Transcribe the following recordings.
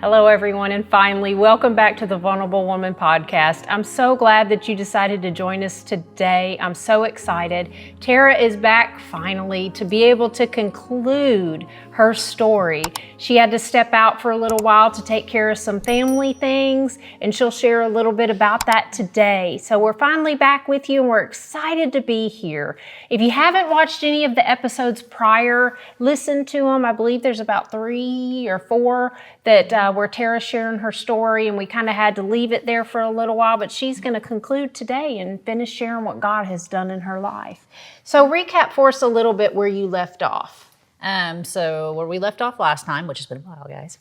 Hello, everyone, and finally, welcome back to the Vulnerable Woman podcast. I'm so glad that you decided to join us today. I'm so excited. Tara is back finally to be able to conclude her story. She had to step out for a little while to take care of some family things, and she'll share a little bit about that today. So we're finally back with you, and we're excited to be here. If you haven't watched any of the episodes prior, listen to them. I believe there's about 3 or 4 that where Tara's sharing her story, and we kind of had to leave it there for a little while, but she's going to conclude today and finish sharing what God has done in her life. So recap for us a little bit where you left off. So where we left off last time, which has been a while, guys,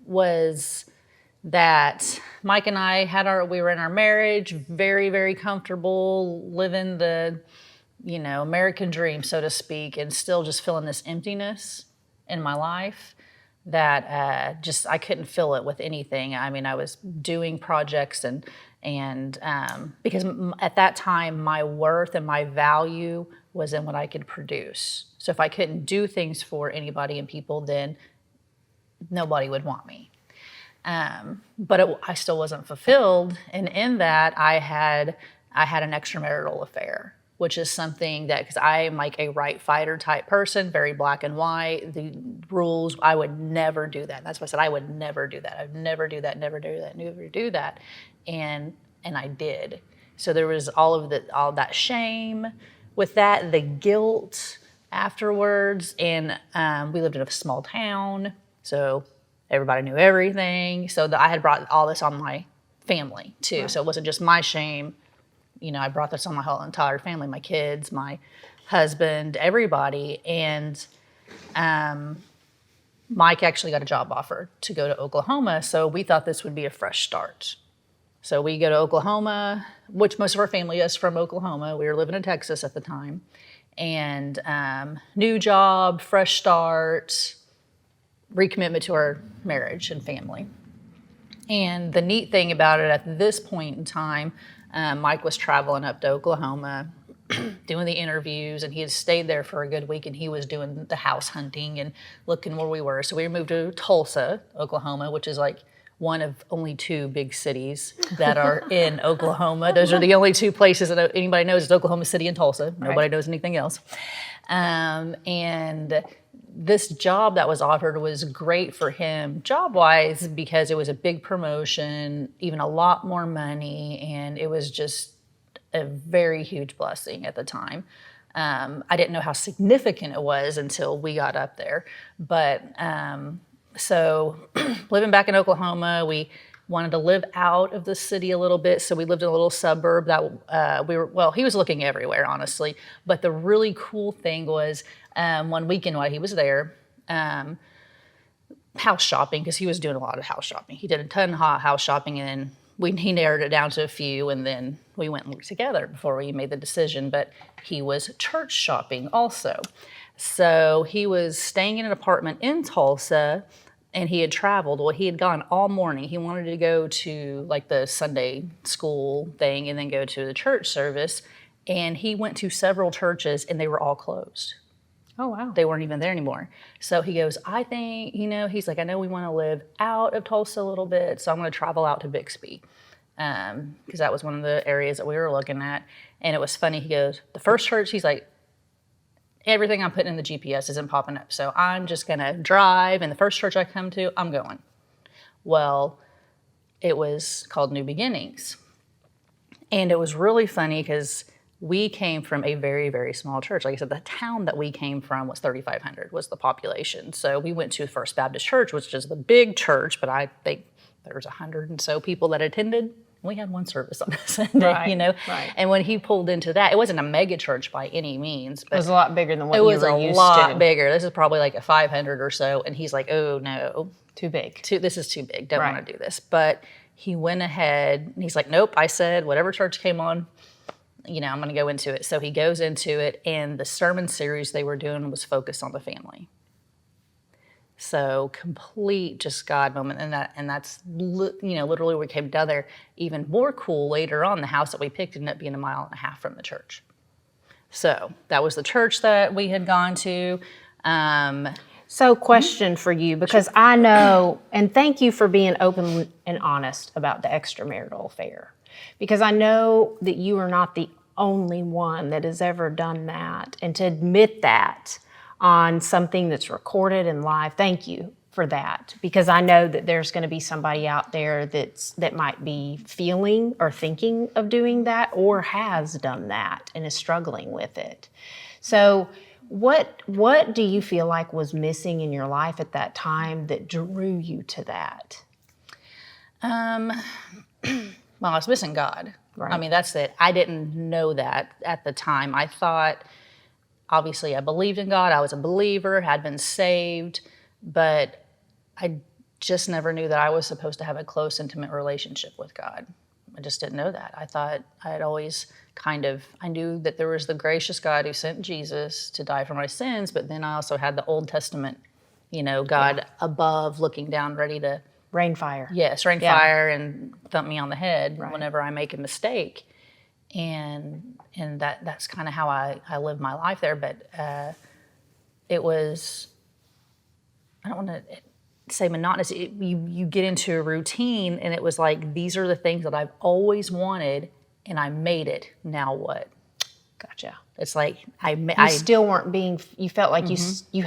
was that Mike and I we were in our marriage, very, very comfortable, living the, American dream, so to speak, and still just feeling this emptiness in my life that I couldn't fill it with anything. I mean, I was doing projects and because at that time, my worth and my value was in what I could produce. So if I couldn't do things for anybody and people, then nobody would want me. But I still wasn't fulfilled. And in that, I had an extramarital affair, which is something that, because I am like a right fighter type person, very black and white, the rules, I would never do that. That's why I said I would never do that. I would never do that, never do that, never do that. And I did. So there was all that shame with that, the guilt afterwards. And we lived in a small town, so everybody knew everything. So I had brought all this on my family too. Right. So it wasn't just my shame. I brought this on my whole entire family, my kids, my husband, everybody. And Mike actually got a job offer to go to Oklahoma. So we thought this would be a fresh start. So we go to Oklahoma, which most of our family is from Oklahoma. We were living in Texas at the time. And new job, fresh start, recommitment to our marriage and family. And the neat thing about it at this point in time, Mike was traveling up to Oklahoma, doing the interviews, and he had stayed there for a good week, and he was doing the house hunting and looking where we were. So we moved to Tulsa, Oklahoma, which is like one of only 2 big cities that are in Oklahoma. Those are the only 2 places that anybody knows is Oklahoma City and Tulsa. Nobody knows anything else. And this job that was offered was great for him job-wise because it was a big promotion, even a lot more money, and it was just a very huge blessing at the time. I didn't know how significant it was until we got up there. But so living back in Oklahoma, we wanted to live out of the city a little bit, so we lived in a little suburb that he was looking everywhere, honestly. But the really cool thing was one weekend while he was there, house shopping, because he was doing a lot of house shopping. He did a ton of house shopping, and he narrowed it down to a few, and then we went and looked together before we made the decision. But he was church shopping also. So he was staying in an apartment in Tulsa, and he had traveled. Well, he had gone all morning. He wanted to go to like the Sunday school thing and then go to the church service. And he went to several churches, and they were all closed. Oh, wow. They weren't even there anymore. So he goes, I think, he's like, I know we want to live out of Tulsa a little bit, so I'm going to travel out to Bixby. Because that was one of the areas that we were looking at. And it was funny. He goes, the first church, he's like, everything I'm putting in the GPS isn't popping up. So I'm just going to drive, and the first church I come to, I'm going. Well, it was called New Beginnings. And it was really funny because we came from a very, very small church. Like I said, the town that we came from was 3,500 was the population. So we went to First Baptist Church, which is the big church, but I think there was 100 and so people that attended. We had one service on a Sunday, Right. And when he pulled into that, it wasn't a mega church by any means. But it was a lot bigger than what you were used to. It was a lot bigger. This is probably like a 500 or so. And he's like, oh, no. Too big. This is too big. Don't want to do this. But he went ahead, and he's like, nope, I said whatever church came on, I'm going to go into it. So he goes into it, and the sermon series they were doing was focused on the family. So complete just God moment, and that's literally we came down there. Even more cool later on, the house that we picked ended up being 1.5 miles from the church. So that was the church that we had gone to. So question for you, because I know, and thank you for being open and honest about the extramarital affair, because I know that you are not the only one that has ever done that. And to admit that on something that's recorded and live, thank you for that, because I know that there's going to be somebody out there that might be feeling or thinking of doing that or has done that and is struggling with it. So what do you feel like was missing in your life at that time that drew you to that? Well, I was missing God. Right. I mean, that's it. I didn't know that at the time. I thought, obviously, I believed in God. I was a believer, had been saved, but I just never knew that I was supposed to have a close, intimate relationship with God. I just didn't know that. I thought I had always I knew that there was the gracious God who sent Jesus to die for my sins, but then I also had the Old Testament, God above looking down, ready to rain fire. Yes, rain fire and thump me on the head whenever I make a mistake. And that's kind of how I live my life there. But it was, I don't want to say monotonous. You get into a routine, and it was like, these are the things that I've always wanted, and I made it. Now what? Gotcha. It's like you still weren't being. You felt like you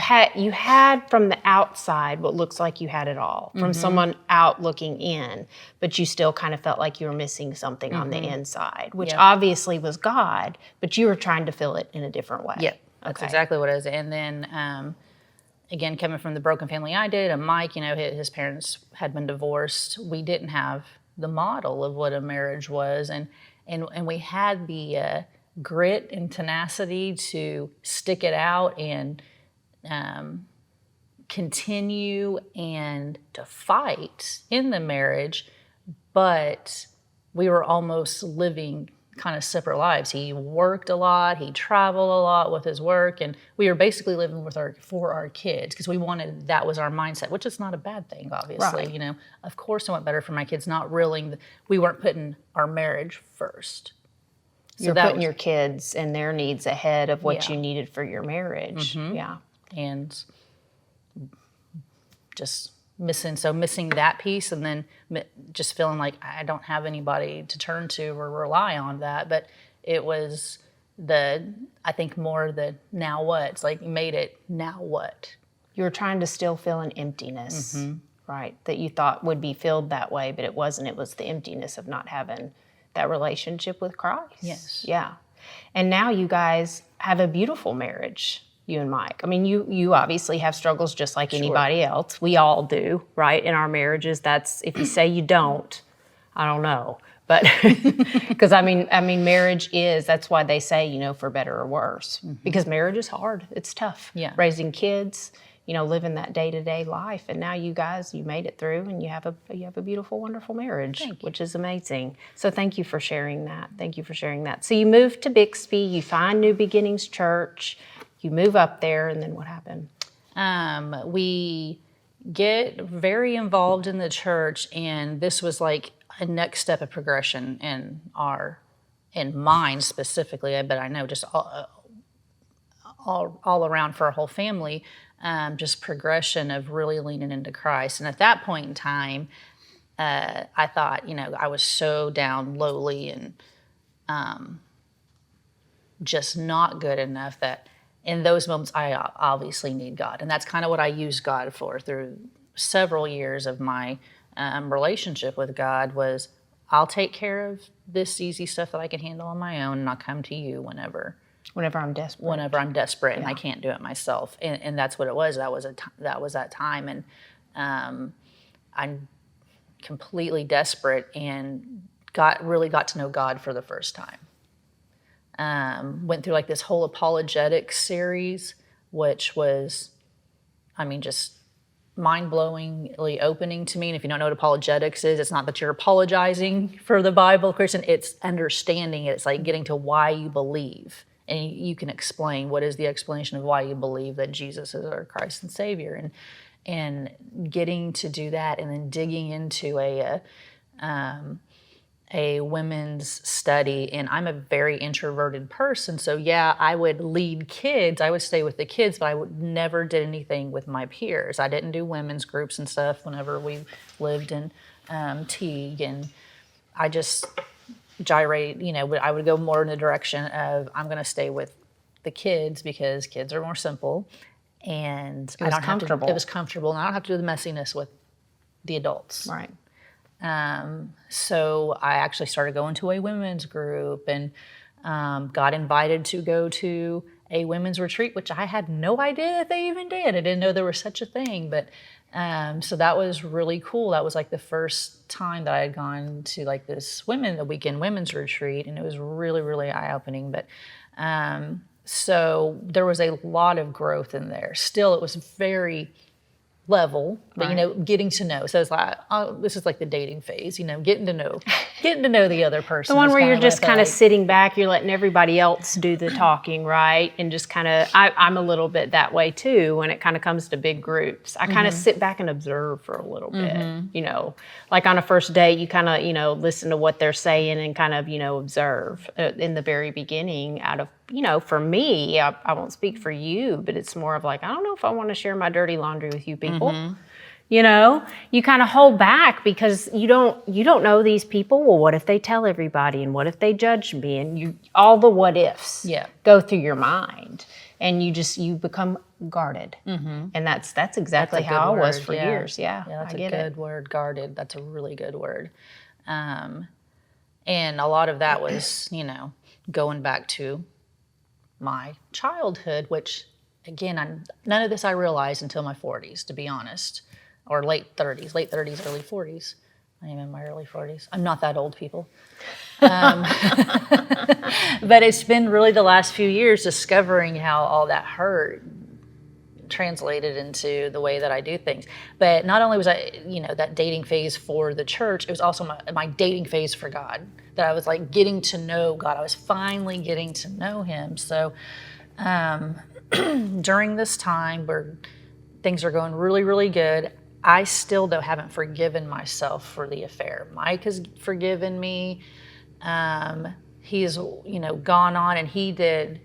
had from the outside what looks like you had it all from someone out looking in, but you still kind of felt like you were missing something on the inside, which obviously was God, but you were trying to fill it in a different way. Yeah, that's exactly what it is. And then again, coming from the broken family I did, and Mike, his parents had been divorced. We didn't have the model of what a marriage was, and we had the grit and tenacity to stick it out and continue and to fight in the marriage, but we were almost living kind of separate lives. He worked a lot, he traveled a lot with his work, and we were basically living for our kids, because that was our mindset, which is not a bad thing, obviously. Right. Of course I want better for my kids, we weren't putting our marriage first. So you're putting your kids and their needs ahead of what you needed for your marriage. Yeah. And just missing that piece, and then just feeling like I don't have anybody to turn to or rely on that. But it was I think more the now what. It's like, you made it, now what? You were trying to still fill an emptiness, right? That you thought would be filled that way, but it wasn't. It was the emptiness of not having that relationship with Christ. Yes. Yeah. And now you guys have a beautiful marriage, you and Mike. I mean, you obviously have struggles just like anybody else. We all do, right? In our marriages, that's, if you say you don't, I don't know. But because I mean, marriage is, that's why they say, for better or worse, because marriage is hard. It's tough. Yeah. Raising kids, living that day-to-day life. And now you guys, you made it through, and you have a beautiful, wonderful marriage, which is amazing. So thank you for sharing that. Thank you for sharing that. So you moved to Bixby, you find New Beginnings Church, you move up there, and then what happened? We get very involved in the church, and this was like a next step of progression in mine specifically, but I know just all around for our whole family. Just progression of really leaning into Christ. And at that point in time, I thought, I was so down, lowly, and just not good enough, that in those moments I obviously need God. And that's kind of what I used God for through several years of my relationship with God, was I'll take care of this easy stuff that I can handle on my own, and I'll come to you whenever I'm desperate and I can't do it myself. And that's what it was. That was that time. And I'm completely desperate, and really got to know God for the first time. Went through like this whole apologetics series, which was, just mind-blowingly opening to me. And if you don't know what apologetics is, it's not that you're apologizing for the Bible, Christian. It's understanding it. It's like getting to why you believe. And you can explain, what is the explanation of why you believe that Jesus is our Christ and Savior, and getting to do that, and then digging into a women's study, and I'm a very introverted person. So yeah, I would lead kids. I would stay with the kids, but I would never did anything with my peers. I didn't do women's groups and stuff whenever we lived in Teague, and I just gyrate. I would go more in the direction of I'm going to stay with the kids because kids are more simple, and It was comfortable. It was comfortable, and I don't have to do the messiness with the adults. Right. So I actually started going to a women's group and got invited to go to a women's retreat, which I had no idea that they even did. I didn't know there was such a thing. But so that was really cool. That was like the first time that I had gone to like this a weekend women's retreat, and it was really, really eye-opening. But so there was a lot of growth in there. Still, it was very level, but Right. getting to know. So it's like, this is like the dating phase, getting to know the other person. The one is where you're kinda what I just feel kind of like. sitting back, you're letting everybody else do the talking, right? And just kind of, I'm a little bit that way too when it kind of comes to big groups. I kind of sit back and observe for a little bit, like on a first date, you kind of, listen to what they're saying and kind of, observe in the very beginning out of, for me, I won't speak for you, but it's more of like, I don't know if I want to share my dirty laundry with you people. You kind of hold back because you don't know these people. Well, what if they tell everybody, and what if they judge me, and all the what ifs go through your mind, and you become guarded. And that's exactly That's a how good I was word, for yeah. years. Yeah, That's I a get good it. word, guarded. That's a really good word. And a lot of that was, going back to my childhood, which again, none of this I realized until my 40s, to be honest, or late 30s, early 40s. I am in my early 40s. I'm not that old, people. But it's been really the last few years discovering how all that hurt translated into the way that I do things. But not only was I, that dating phase for the church, it was also my dating phase for God, that I was like getting to know God. I was finally getting to know him. So during this time where things are going really, really good, I still, though, haven't forgiven myself for the affair. Mike has forgiven me. He's, gone on, and he did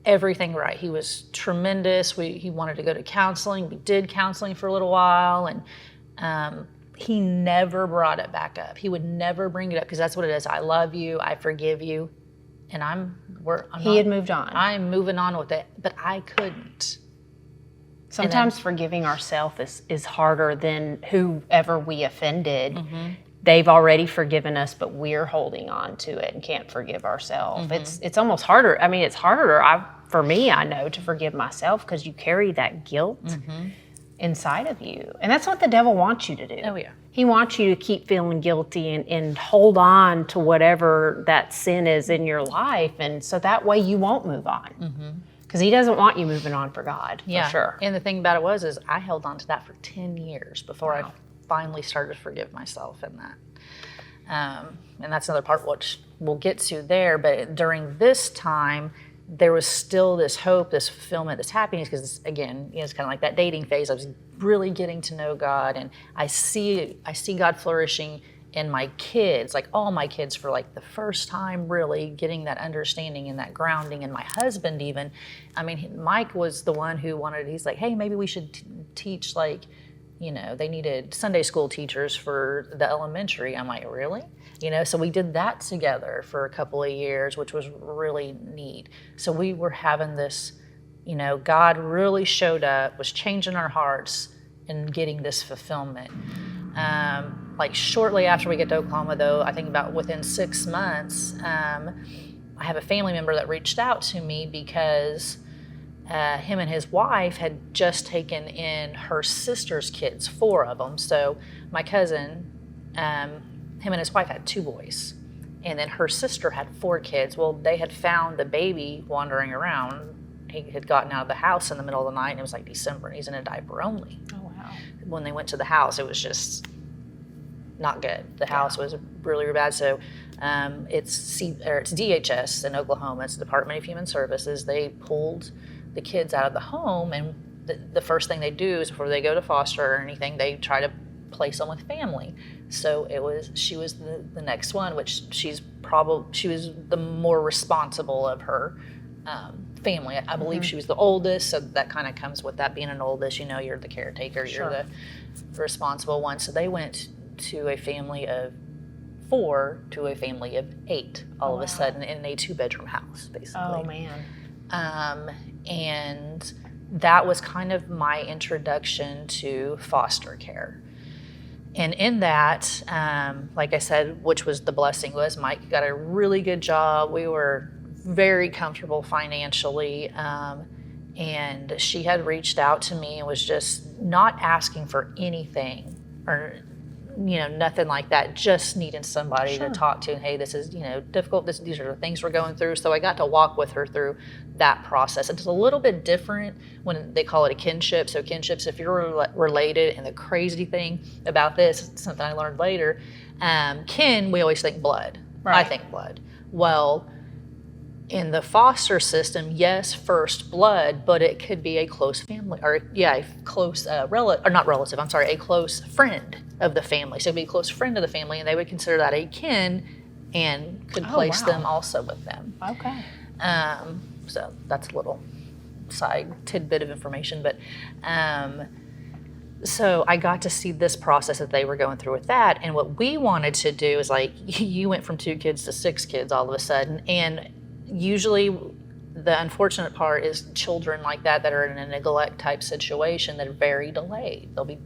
everything right. He was tremendous. He wanted to go to counseling. We did counseling for a little while, and he never brought it back up. He would never bring it up because that's what it is. I love you. I forgive you. And He had moved on. I'm moving on with it, but I couldn't. Sometimes forgiving ourselves is harder than whoever we offended. They've already forgiven us, but we're holding on to it and can't forgive ourselves. It's almost harder. I mean, it's harder for me, I know, to forgive myself because you carry that guilt inside of you. And that's what the devil wants you to do. Oh, yeah. He wants you to keep feeling guilty and hold on to whatever that sin is in your life. And so that way you won't move on. Because he doesn't want you moving on for God, for sure. And the thing about it is I held on to that for 10 years before I finally started to forgive myself in that. And that's another part which we'll get to there. But during this time, there was still this hope, this fulfillment, this happiness, because again, it's kind of like that dating phase. I was really getting to know God, and I see God flourishing in my kids, like all my kids, for like the first time really getting that understanding and that grounding. And my husband even, I mean, Mike was the one who he's like, hey, maybe we should teach like, they needed Sunday school teachers for the elementary. I'm like, really? So we did that together for a couple of years, which was really neat. So we were having this, God really showed up, was changing our hearts and getting this fulfillment. Like shortly after we get to Oklahoma, though, I think about within 6 months, I have a family member that reached out to me because him and his wife had just taken in her sister's kids, 4 of them. So my cousin, him and his wife had 2 boys, and then her sister had 4 kids. Well, they had found the baby wandering around. He had gotten out of the house in the middle of the night, and it was like December, and he's in a diaper only. Oh, wow. When they went to the house, it was just not good. The house was really, really bad. So it's DHS in Oklahoma. It's the Department of Human Services. They pulled the kids out of the home, and the first thing they do is before they go to foster or anything, they try to place them with family. So she was the next one, which she was the more responsible of her family. I believe she was the oldest, so that kind of comes with that being an oldest. You're the caretaker, you're the responsible one. So they went to a family of 4 to a family of 8 all of a sudden in a 2-bedroom house, basically. Oh man. And that was kind of my introduction to foster care. And in that, like I said, which was the blessing, was Mike got a really good job. We were very comfortable financially. And she had reached out to me and was just not asking for anything or, nothing like that, just needing somebody to talk to. And hey, this is, difficult. These are the things we're going through. So I got to walk with her through that process. It's a little bit different when they call it a kinship. So kinships, if you're related, and the crazy thing about this, something I learned later, kin, we always think blood. Right. I think blood. Well, in the foster system, yes, first blood, but it could be a close family, a close a close friend of the family. So it'd be a close friend of the family, and they would consider that a kin and could place them also with them. Okay. So that's a little side tidbit of information, but so I got to see this process that they were going through with that. And what we wanted to do is, like, you went from 2 kids to 6 kids all of a sudden, and usually the unfortunate part is children like that are in a neglect type situation that are very delayed. They'll be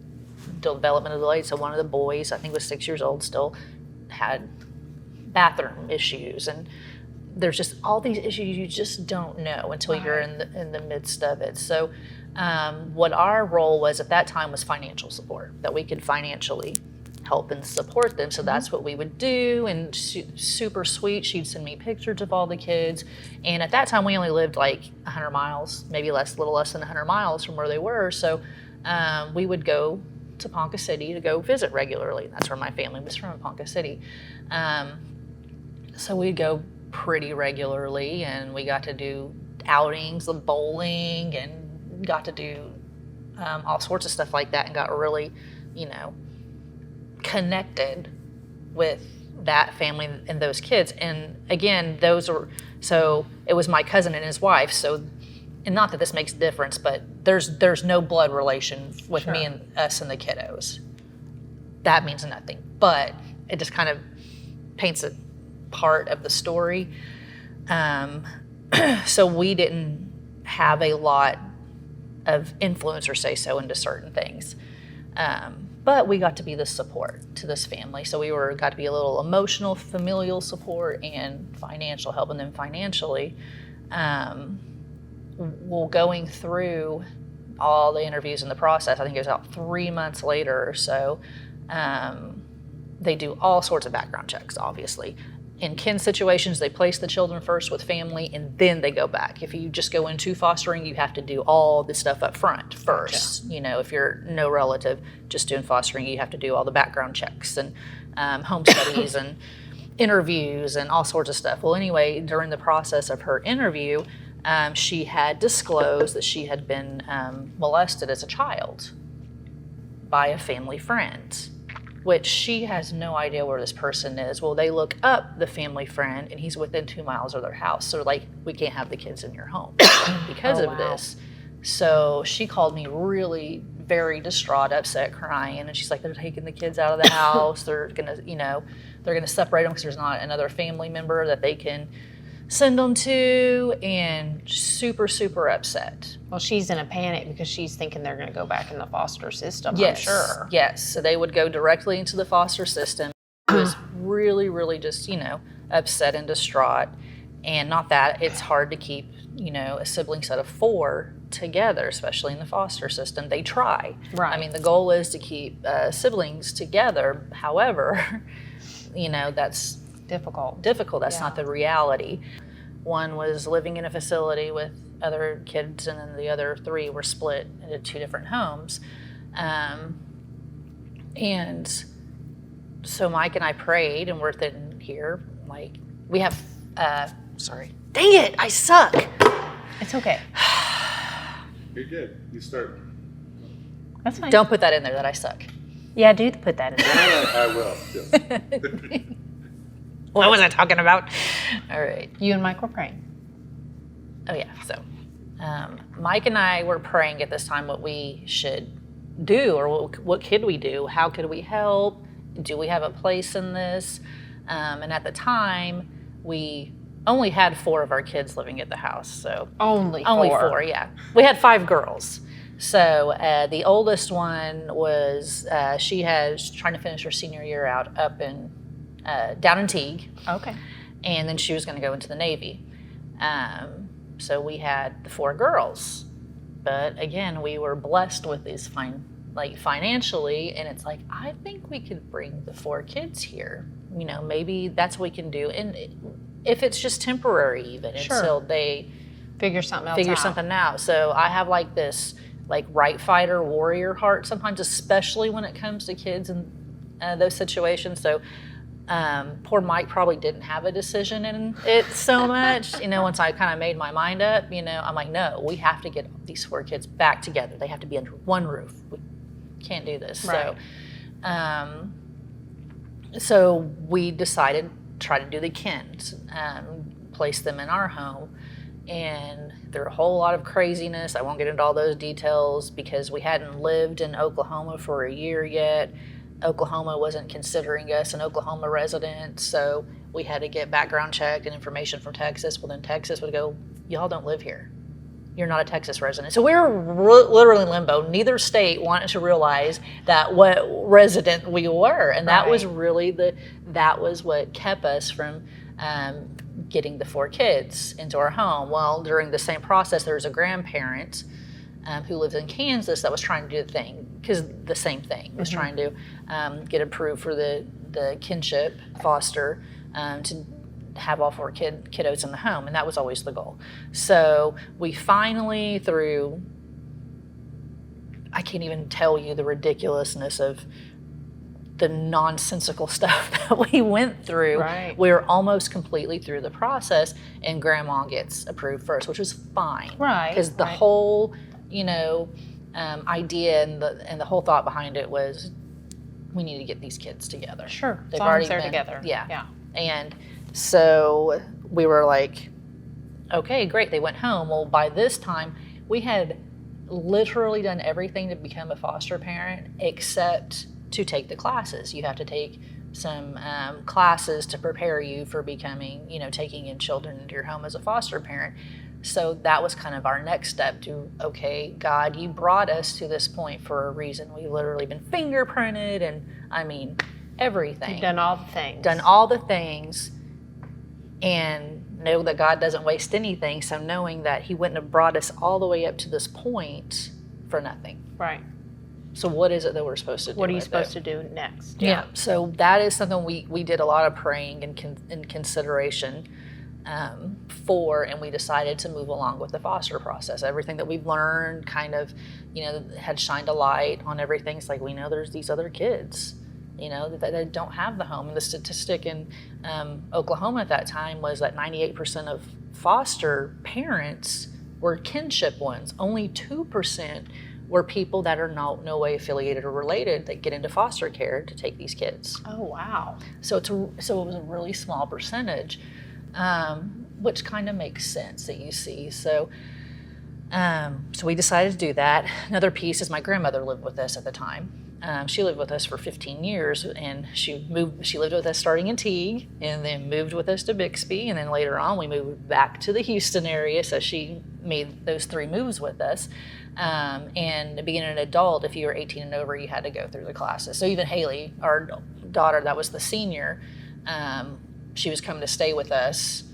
developmental delayed. So one of the boys, I think was 6 years old, still had bathroom issues, and there's just all these issues you just don't know until you're in the midst of it. So what our role was at that time was financial support, that we could financially help and support them. So that's what we would do. And super sweet, she'd send me pictures of all the kids. And at that time, we only lived like 100 miles, maybe a little less than 100 miles from where they were. So we would go to Ponca City to go visit regularly. That's where my family was from, Ponca City. So we'd go pretty regularly, and we got to do outings, the bowling, and got to do all sorts of stuff like that, and got really, connected with that family and those kids. And again, so it was my cousin and his wife. So, and not that this makes a difference, but there's no blood relation with me and us and the kiddos. That means nothing, but it just kind of paints a part of the story. So we didn't have a lot of influence or say so into certain things. But we got to be the support to this family. So we got to be a little emotional, familial support, and financial, helping them financially. Going through all the interviews in the process, I think it was about 3 months later or so, they do all sorts of background checks, obviously. In kin situations, they place the children first with family, and then they go back. If you just go into fostering, you have to do all the stuff up front first. Gotcha. If you're no relative just doing fostering, you have to do all the background checks and home studies and interviews and all sorts of stuff. Well, anyway, during the process of her interview, she had disclosed that she had been molested as a child by a family friend, which she has no idea where this person is. Well, they look up the family friend, and he's within 2 miles of their house. So like, we can't have the kids in your home because of this. So she called me really very distraught, upset, crying. And she's like, they're taking the kids out of the house. They're gonna, they're gonna separate them because there's not another family member that they can send them to, and super, super upset. Well, she's in a panic because she's thinking they're going to go back in the foster system, yes, I'm sure. Yes, so they would go directly into the foster system. It was really, really just, upset and distraught. And not that it's hard to keep, a sibling set of 4 together, especially in the foster system. They try. Right. I mean, the goal is to keep siblings together. However, that's difficult. That's not the reality. One was living in a facility with other kids, and then the other 3 were split into 2 different homes. And so Mike and I prayed, and we're sitting here, like, we have, sorry. Dang it, I suck. It's okay. You're good. You start. That's fine. Don't put that in there that I suck. Yeah, do put that in there. I will. Yes. What was I talking about? All right. You and Mike were praying. Oh, yeah. So Mike and I were praying at this time what we should do, or what could we do? How could we help? Do we have a place in this? And at the time, we only had 4 of our kids living at the house. So Only only 4. 4, yeah. We had 5 girls. So the oldest one was she has trying to finish her senior year out up in down in Teague. Okay. And then she was going to go into the Navy. So we had the 4 girls, but again, we were blessed with these financially, and it's like, I think we could bring the 4 kids here. You know, maybe that's what we can do, and if it's just temporary, even until they figure something out. So I have like this right fighter warrior heart sometimes, especially when it comes to kids and those situations. So poor Mike probably didn't have a decision in it so much. You know, once I kind of made my mind up, you know, I'm like, no, we have to get these 4 kids back together. They have to be under one roof. We can't do this. Right. So we decided to try to do the Kens, place them in our home. And there were a whole lot of craziness. I won't get into all those details because we hadn't lived in Oklahoma for a year yet. Oklahoma wasn't considering us an Oklahoma resident, so we had to get background checked and information from Texas. Well, then Texas would go, y'all don't live here. You're not a Texas resident. So we were literally in limbo. Neither state wanted to realize that what resident we were. And that was really that was what kept us from getting the 4 kids into our home. Well, during the same process, there was a grandparent who lives in Kansas that was trying to do the same thing, was trying to get approved for the kinship foster to have all 4 kiddos in the home, and that was always the goal. So we finally, through, I can't even tell you the ridiculousness of the nonsensical stuff that we went through. Right. We were almost completely through the process, and Grandma gets approved first, which was fine. Right. Because the whole, idea and the whole thought behind it was, we need to get these kids together. Sure. They've as long already as they're been together. Yeah. And so we were like, okay, great. They went home. Well, by this time, we had literally done everything to become a foster parent except to take the classes. You have to take some classes to prepare you for becoming, taking in children into your home as a foster parent. So that was kind of our next step to, okay, God, you brought us to this point for a reason. We've literally been fingerprinted and, everything. You've done all the things. Done all the things, and know that God doesn't waste anything. So knowing that he wouldn't have brought us all the way up to this point for nothing. Right. So what is it that we're supposed to do? What are you supposed to do next? Yeah. So that is something we did a lot of praying and in consideration for, and we decided to move along with the foster process. Everything that we've learned kind of, had shined a light on everything. It's like, we know there's these other kids, that don't have the home. And the statistic in Oklahoma at that time was that 98% of foster parents were kinship ones. Only 2% were people that are no way affiliated or related that get into foster care to take these kids. Oh, wow. So it was a really small percentage, which kind of makes sense that you see. So we decided to do that. Another piece is my grandmother lived with us at the time. She lived with us for 15 years, and she lived with us starting in Teague, and then moved with us to Bixby, and then later on we moved back to the Houston area, so she made those 3 moves with us. And being an adult, if you were 18 and over, you had to go through the classes. So even Haley, our daughter that was the senior, she was coming to stay with us.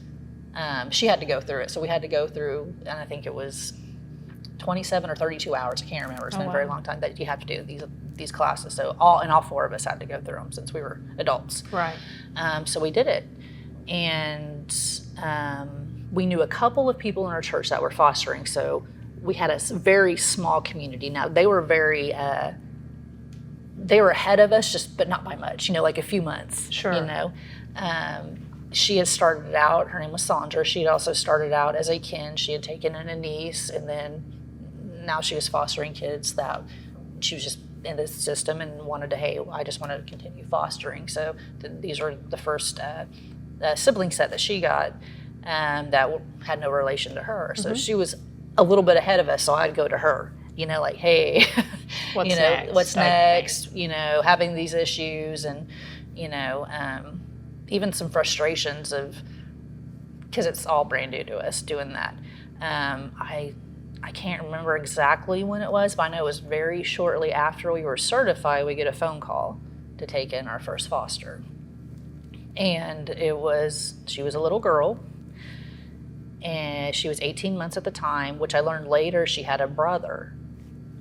She had to go through it, so we had to go through, and I think it was 27 or 32 hours, I can't remember. It's been a very long time that you have to do these classes. So all 4 of us had to go through them since we were adults. Right. So we did it, and we knew a couple of people in our church that were fostering. So we had a very small community. Now they were they were ahead of us, but not by much. Like a few months. Sure. She had started out. Her name was Sandra. She had also started out as a kin. She had taken in a niece, and then now she was fostering kids that she was just in this system and wanted to, hey, I just want to continue fostering. So these were the first sibling set that she got that had no relation to her. So she was a little bit ahead of us, so I'd go to her, like, hey, what's next? What's next? Having these issues and, even some frustrations because it's all brand new to us doing that. I can't remember exactly when it was, but I know it was very shortly after we were certified, we get a phone call to take in our first foster. And she was a little girl, and she was 18 months at the time, which I learned later she had a brother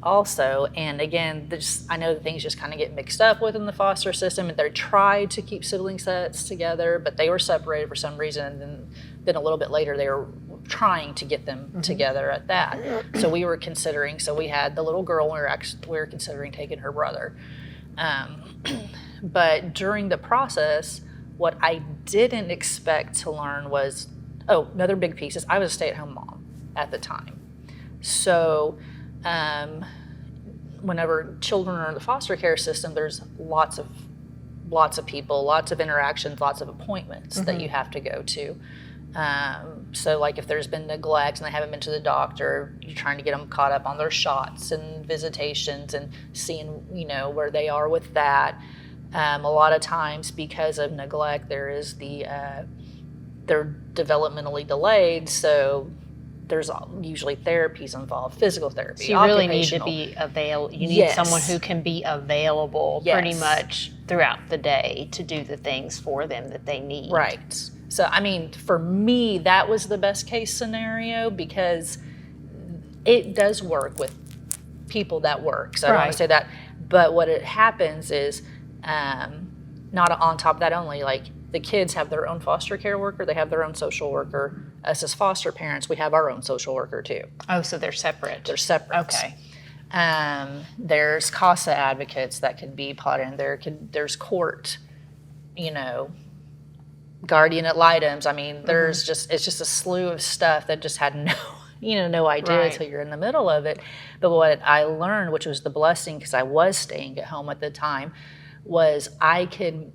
also. And again, I know that things just kind of get mixed up within the foster system, and they tried to keep sibling sets together, but they were separated for some reason, and then a little bit later they were trying to get them together at that. So we were considering, we had the little girl, and we were considering taking her brother. But during the process, what I didn't expect to learn was, another big piece is I was a stay-at-home mom at the time. So whenever children are in the foster care system, there's lots of people, lots of interactions, lots of appointments that you have to go to. So like if there's been neglect and they haven't been to the doctor, you're trying to get them caught up on their shots and visitations and seeing, where they are with that. A lot of times because of neglect, they're developmentally delayed, so there's usually therapies involved, physical therapy, so you really need to be available. You need someone who can be available pretty much throughout the day to do the things for them that they need. Right. So, for me, that was the best case scenario because it does work with people that work. So I don't want to say that. But what happens is, not on top of that only, like the kids have their own foster care worker, they have their own social worker. Us as foster parents, we have our own social worker too. Oh, so they're separate. They're separate. Okay. There's CASA advocates that could be put in there. There's court, guardian ad litems. There's it's just a slew of stuff that just had no idea until you're in the middle of it. But what I learned, which was the blessing, because I was staying at home at the time, was I could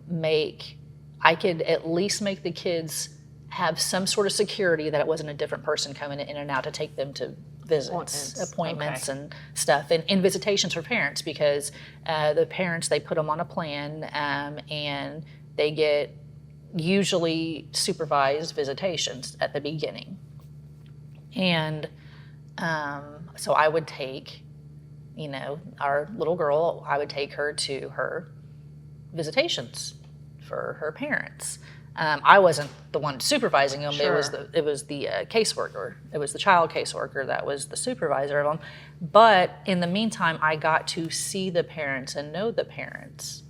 at least make the kids have some sort of security that it wasn't a different person coming in and out to take them to visits, appointments and stuff, and visitations for parents, because the parents, they put them on a plan and they get usually supervised visitations at the beginning. And so I would take, our little girl, I would take her to her visitations for her parents. I wasn't the one supervising them. Sure. It was the caseworker. It was the child caseworker that was the supervisor of them. But in the meantime, I got to see the parents and know the parents.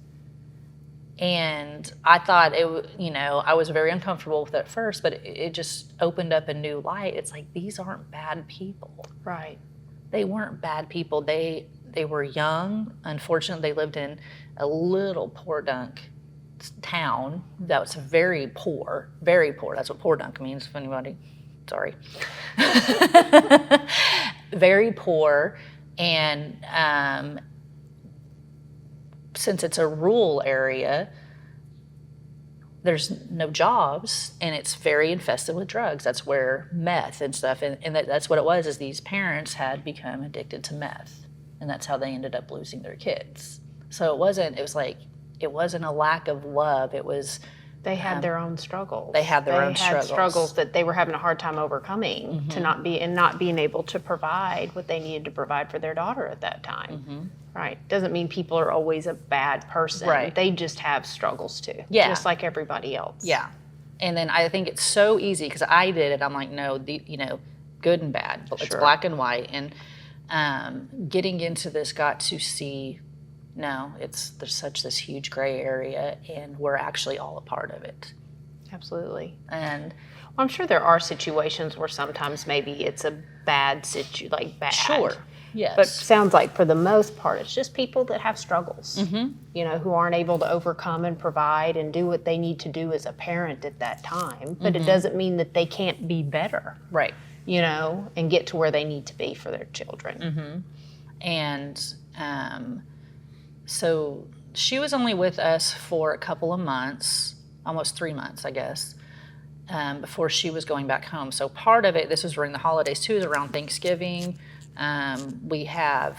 And I thought I was very uncomfortable with it at first, but it just opened up a new light. It's like, these aren't bad people. Right. They weren't bad people. They were young. Unfortunately, they lived in a little poor dunk town that was very poor. That's what poor dunk means, if anybody, sorry. Very poor. And since it's a rural area, there's no jobs, and it's very infested with drugs. That's where meth and stuff, and that's what it was, is these parents had become addicted to meth, and that's how they ended up losing their kids. So it wasn't a lack of love. It was, they had their own struggles. They had their own struggles that they were having a hard time overcoming, to not being able to provide what they needed to provide for their daughter at that time. Right. Doesn't mean people are always a bad person. Right. They just have struggles too. Yeah. Just like everybody else. Yeah. And then I think it's so easy, because I did it. I'm like, no, good and bad. It's black and white. And getting into this, got to see, there's such this huge gray area, and we're actually all a part of it. Absolutely. And I'm sure there are situations where sometimes maybe it's a bad bad. Sure. Yes. But sounds like for the most part, it's just people that have struggles, who aren't able to overcome and provide and do what they need to do as a parent at that time. But it doesn't mean that they can't be better. Right. And get to where they need to be for their children. And So she was only with us for a couple of months, almost 3 months, I guess, before she was going back home. So part of it, this was during the holidays too, is around Thanksgiving. We have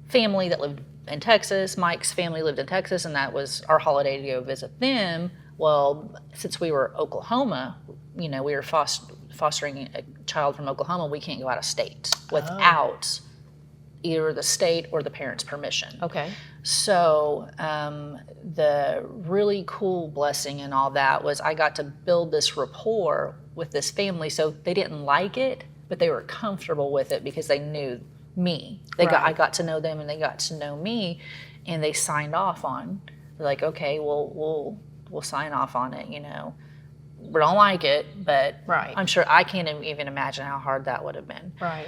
family that lived in Texas. Mike's family lived in Texas, and that was our holiday to go visit them. Well, since we were Oklahoma, we were fostering a child from Oklahoma, we can't go out of state without either the state or the parents' permission. Okay. So the really cool blessing in all that was I got to build this rapport with this family. So they didn't like it, but they were comfortable with it because they knew me. I got to know them, and they got to know me, and they signed off on. They're like, okay, we'll sign off on it. We don't like it, but I'm sure I can't even imagine how hard that would have been. Right.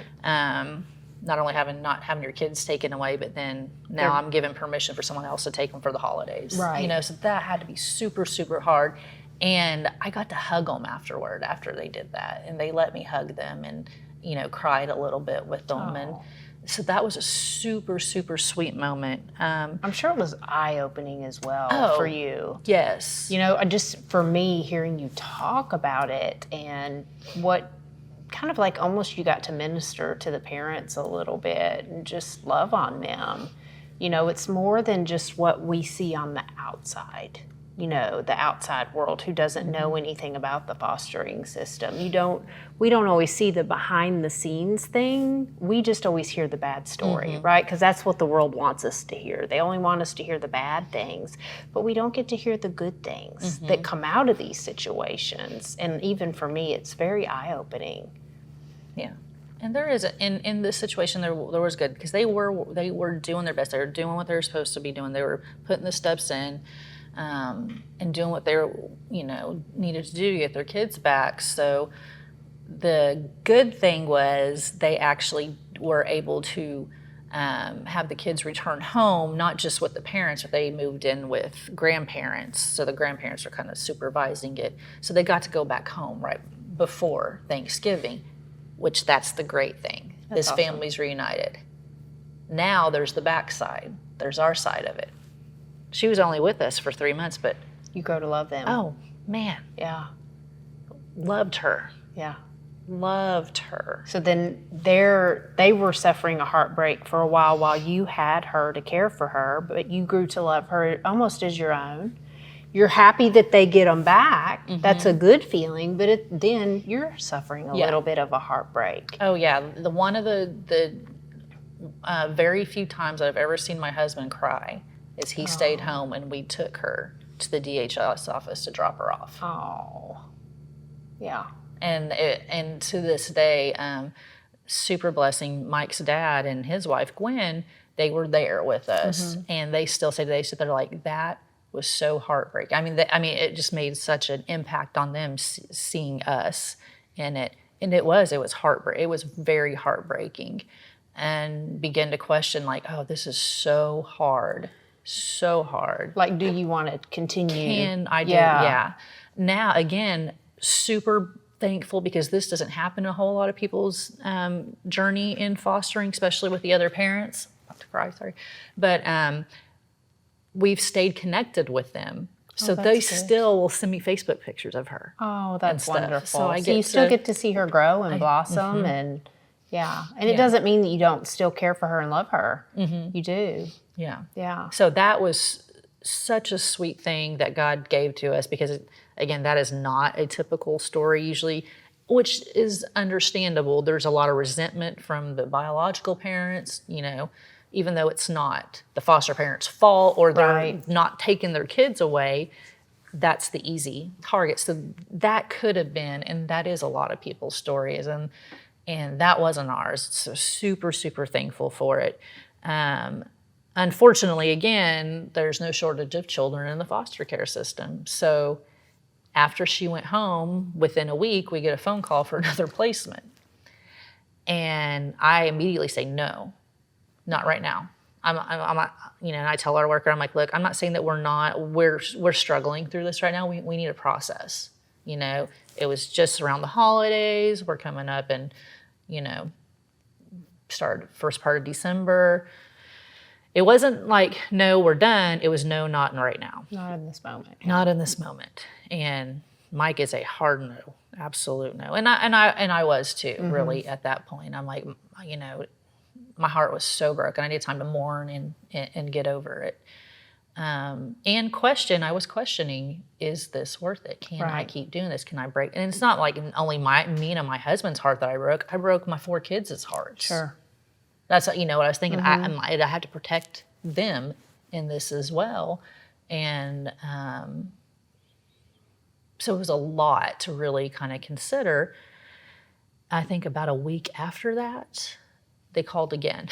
Not only not having your kids taken away, but then now I'm given permission for someone else to take them for the holidays. Right. So that had to be super, super hard. And I got to hug them after they did that, and they let me hug them, and cried a little bit with them. And so that was a super, super sweet moment. I'm sure it was eye-opening as well for you. Yes. Just for me, hearing you talk about it and what kind of like almost you got to minister to the parents a little bit and just love on them. It's more than just what we see on the outside. The outside world who doesn't know anything about the fostering system. We don't always see the behind the scenes thing. We just always hear the bad story, right? Because that's what the world wants us to hear. They only want us to hear the bad things, but we don't get to hear the good things that come out of these situations. And even for me, it's very eye-opening. Yeah. And there is in this situation there was good because they were doing their best. They were doing what they were supposed to be doing. They were putting the steps in. And doing what they were, needed to do to get their kids back. So the good thing was they actually were able to have the kids return home, not just with the parents, but they moved in with grandparents. So the grandparents are kind of supervising it. So they got to go back home right before Thanksgiving, which that's the great thing. This awesome. Family's reunited. Now there's the backside. There's our side of it. She was only with us for 3 months, but You grow to love them. oh man, Yeah. loved her. Yeah. Loved her. So then they were suffering a heartbreak for a while you had her to care for her, but you grew to love her almost as your own. You're happy that they get them back. That's a good feeling, but then you're suffering a little bit of a heartbreak. Oh yeah, one of the very few times I've ever seen my husband cry is he stayed home and we took her to the DHS office to drop her off. Oh, yeah. And to this day, super blessing, Mike's dad and his wife, Gwen, they were there with us. And they still say today, they're like, that was so heartbreaking. I mean, it just made such an impact on them seeing us in it. And it was heartbreaking. It was very heartbreaking. And begin to question like, oh, this is so hard. So hard. Like, do you want to continue? Can I do? Yeah. Now, again, super thankful because this doesn't happen in a whole lot of people's journey in fostering, especially with the other parents. Not to cry, sorry. But we've stayed connected with them. So they still will send me Facebook pictures of her. Oh, that's wonderful. So you still get to see her grow and blossom and and it doesn't mean that you don't still care for her and love her. You do. Yeah. Yeah. So that was such a sweet thing that God gave to us because, again, that is not a typical story usually, which is understandable. There's a lot of resentment from the biological parents, even though it's not the foster parents' fault or they're not taking their kids away. That's the easy target. So that could have been, and that is a lot of people's stories, and that wasn't ours. So super, super thankful for it. Unfortunately, again, there's no shortage of children in the foster care system. So after she went home, within a week, we get a phone call for another placement. And I immediately say, no, not right now. I'm not, and I tell our worker, I'm like, look, I'm not saying that we're struggling through this right now. We need a process. It was just around the holidays. We're coming up and, started first part of December. it wasn't like, no, we're done. It was no, not right now. Not in this moment. Not in this moment. And Mike is a hard no, absolute no. And I was too, really, at that point. I'm like, you know, my heart was so broken. I needed time to mourn and get over it. And I was questioning, is this worth it? Can I keep doing this? Can I break? And it's not like only me and my husband's heart that I broke. I broke my 4 kids' hearts. Sure. That's, you know, what I was thinking. I had to protect them in this as well. And so it was a lot to really kind of consider. I think about a week after that, they called again.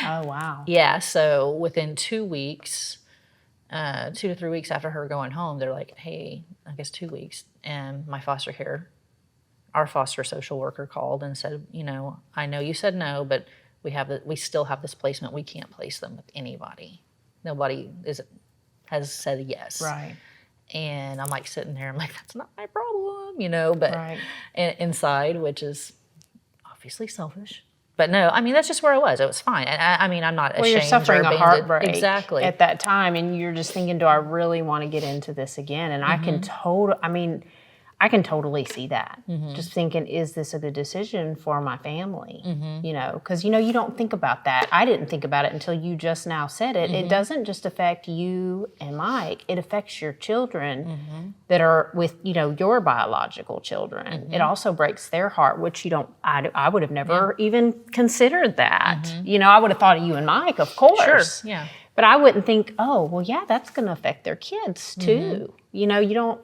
Oh, wow. Yeah, so within 2 weeks, 2 to 3 weeks after her going home, they're like, hey, I guess 2 weeks, and our foster social worker called and said, you know, I know you said no, but we still have this placement. We can't place them with anybody. Nobody has said yes. Right. And I'm like sitting there, I'm like, that's not my problem, you know, but inside, which is obviously selfish. But no, I mean, that's just where I was. It was fine. And I mean, I'm not ashamed. Well, you're suffering a heartbreak exactly at that time, and you're just thinking, do I really want to get into this again? And I can totally see that. Just thinking, is this a good decision for my family? You know, because, you know, you don't think about that. I didn't think about it until you just now said it. It doesn't just affect you and Mike. It affects your children that are with, you know, your biological children. It also breaks their heart, which you don't, I would have never even considered that. You know, I would have thought of you and Mike, of course. Sure, yeah. But I wouldn't think, oh, well, yeah, that's going to affect their kids too. You know, you don't,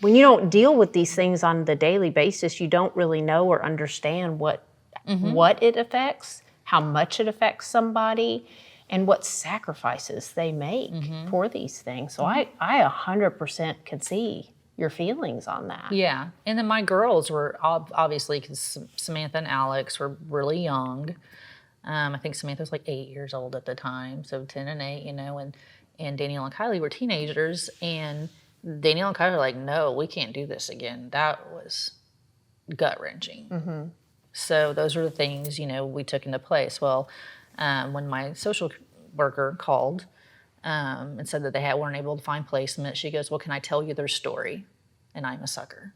when you don't deal with these things on the daily basis, you don't really know or understand what it affects, how much it affects somebody, and what sacrifices they make for these things. So I 100% can see your feelings on that. Yeah. And then my girls were obviously, because Samantha and Alex were really young. I think Samantha was like 8 years old at the time, so 10 and 8, you know, and Danielle and Kylie were teenagers, and Danielle and Kylie were like, no, we can't do this again. That was gut-wrenching. So those are the things, you know, we took into place. Well, when my social worker called and said that they weren't able to find placement, she goes, well, can I tell you their story? And I'm a sucker.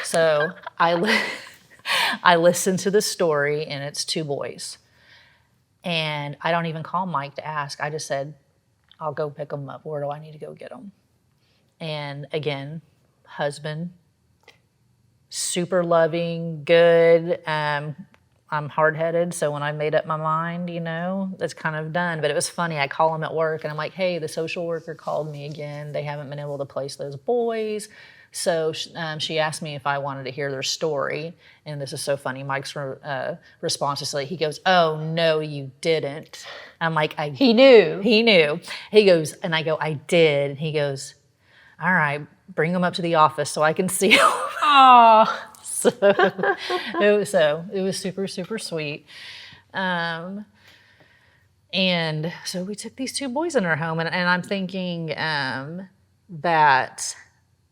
So I listened to the story, and it's 2 boys. And I don't even call Mike to ask. I just said, I'll go pick them up. Where do I need to go get them? And again, husband, super loving, good. I'm hard-headed, so when I made up my mind, you know, it's kind of done. But it was funny. I call him at work, and I'm like, hey, the social worker called me again. They haven't been able to place those boys. So she asked me if I wanted to hear their story. And this is so funny. Mike's response is like, he goes, oh, no, you didn't. I'm like, He knew. He knew. He goes, and I go, I did. And he goes, all right, bring them up to the office so I can see them. Oh. So it was super, super sweet. And so we took these 2 boys in our home, and I'm thinking that,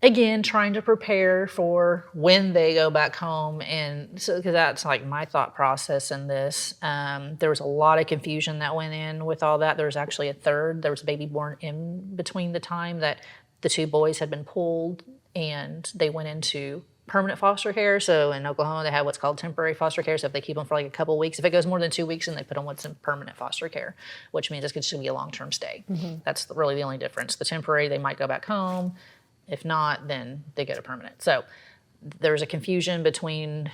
again, trying to prepare for when they go back home. And so, because that's like my thought process in this, there was a lot of confusion that went in with all that. There was actually there was a baby born in between the time that the 2 boys had been pulled and they went into permanent foster care. So in Oklahoma, they have what's called temporary foster care. So if they keep them for like a couple of weeks, if it goes more than 2 weeks, then they put them what's in permanent foster care, which means it's going to be a long-term stay. That's really the only difference. The temporary, they might go back home. If not, then they go to permanent. So there was a confusion between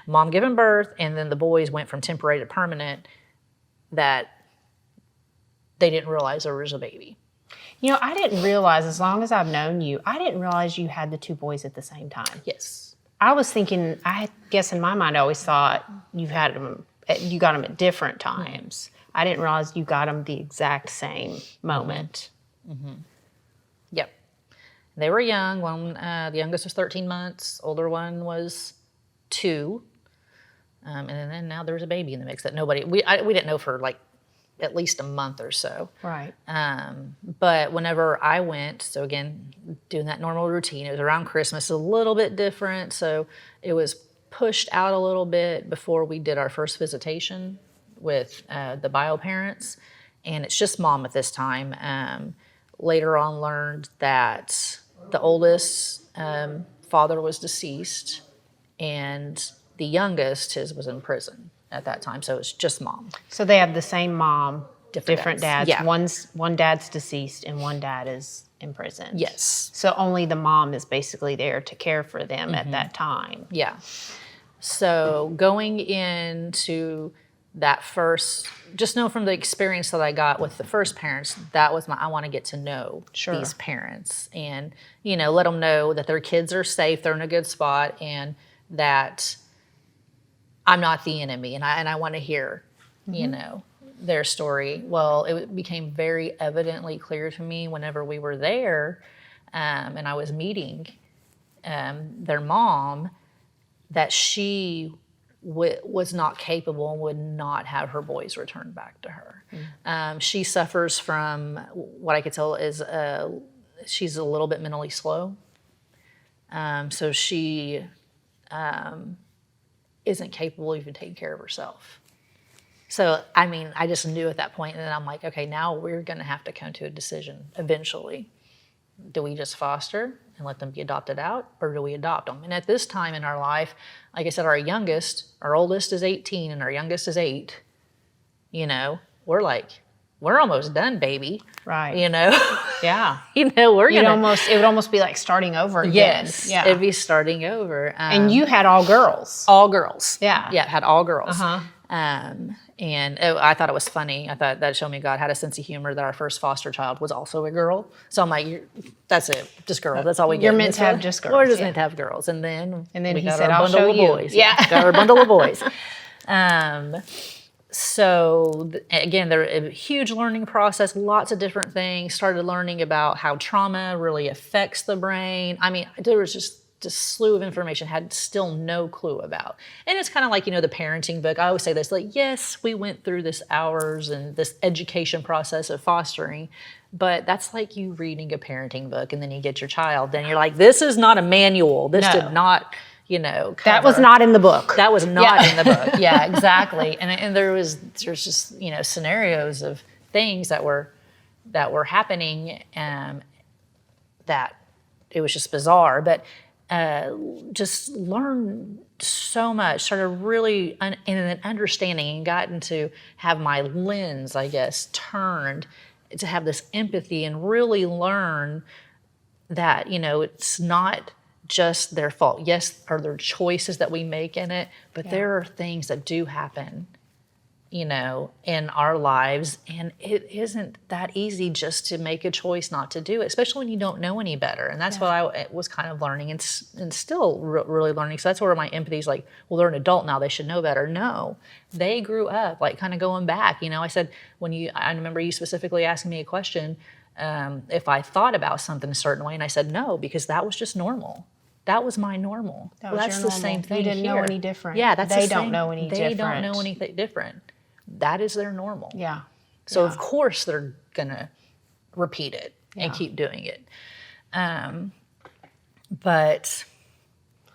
mom giving birth and then the boys went from temporary to permanent, that they didn't realize there was a baby. You know, I didn't realize, as long as I've known you, I didn't realize you had the 2 boys at the same time. Yes. I was thinking, I guess in my mind, I always thought you got them at different times. I didn't realize you got them the exact same moment. Yep. They were young. One, the youngest was 13 months. Older one was 2. And then now there's a baby in the mix that we didn't know for like at least a month or so. Right. But whenever I went, so again, doing that normal routine, it was around Christmas, a little bit different. So it was pushed out a little bit before we did our first visitation with the bio parents, and it's just mom at this time. Later on, learned that the oldest father was deceased, and the youngest, his, was in prison at that time. So it's just mom. So they have the same mom, different dads. Yeah. One dad's deceased and one dad is in prison. Yes. So only the mom is basically there to care for them at that time. Yeah. So going into that first, just know from the experience that I got with the first parents, that was I want to get to know these parents and, let them know that their kids are safe, they're in a good spot, and that I'm not the enemy. And I want to hear, their story. Well, it became very evidently clear to me whenever we were there and I was meeting their mom, that she was not capable and would not have her boys returned back to her. She suffers from what I could tell is she's a little bit mentally slow. So she isn't capable of even taking care of herself. So, I just knew at that point, and then I'm like, okay, now we're going to have to come to a decision eventually. Do we just foster and let them be adopted out, or do we adopt them? And at this time in our life, like I said, our oldest is 18 and our youngest is 8. We're almost done, baby. Right. Yeah. it would almost be like starting over again. Yes. Yeah. It'd be starting over. And you had all girls. All girls. Yeah. Yeah, had all girls. Uh-huh. And I thought it was funny. I thought that showed me God had a sense of humor, that our first foster child was also a girl. So I'm like, that's it, just girl. That's all we get. You're meant to have just girls. We're just meant to have girls. And then he got said, our I'll show bundle you. of boys. Yeah. Got our bundle of boys. So again, there a huge learning process, lots of different things. Started learning about how trauma really affects the brain. There was just a slew of information, had still no clue about. And it's kind of like, the parenting book. I always say this, like, yes, we went through this hours and this education process of fostering, but that's like you reading a parenting book and then you get your child. Then you're like, this is not a manual. This did not, cover. That was not in the book. That was not in the book. Yeah, exactly. And there's just, scenarios of things that were happening that it was just bizarre. But just learned so much, started really in an understanding, and gotten to have my lens, I guess, turned to have this empathy and really learn that, it's not just their fault. Yes, are there choices that we make in it, but there are things that do happen, in our lives, and it isn't that easy just to make a choice not to do it, especially when you don't know any better. And that's what I was kind of learning and still really learning. So that's where my empathy is like, well, they're an adult now, they should know better. No, they grew up, like kind of going back. I said, I remember you specifically asking me a question, if I thought about something a certain way, and I said no, because that was just normal. That was my normal. That's the same thing. You didn't know any different. Yeah, that's they don't know any different. They don't know anything different. That is their normal. Yeah. So of course they're gonna repeat it and keep doing it. But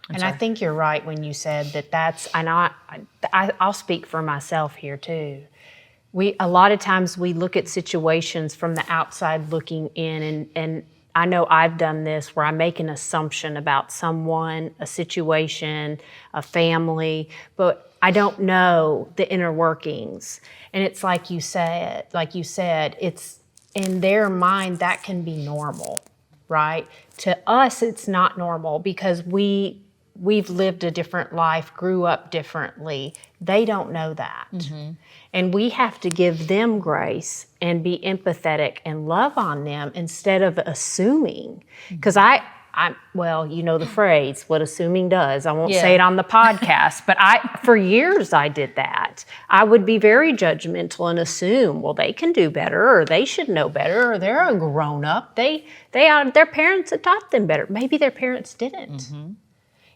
I think you're right when you said that's. And I'll speak for myself here too. A lot of times we look at situations from the outside looking in, and I know I've done this where I make an assumption about someone, a situation, a family, but I don't know the inner workings. And it's like you said, it's in their mind that can be normal, right? To us, it's not normal because we've lived a different life, grew up differently. They don't know that. Mm-hmm. And we have to give them grace and be empathetic and love on them instead of assuming. Because well, you know the phrase, what assuming does. I won't say it on the podcast, but for years I did that. I would be very judgmental and assume, well, they can do better, or they should know better, or they're a grown up. Their parents had taught them better. Maybe their parents didn't.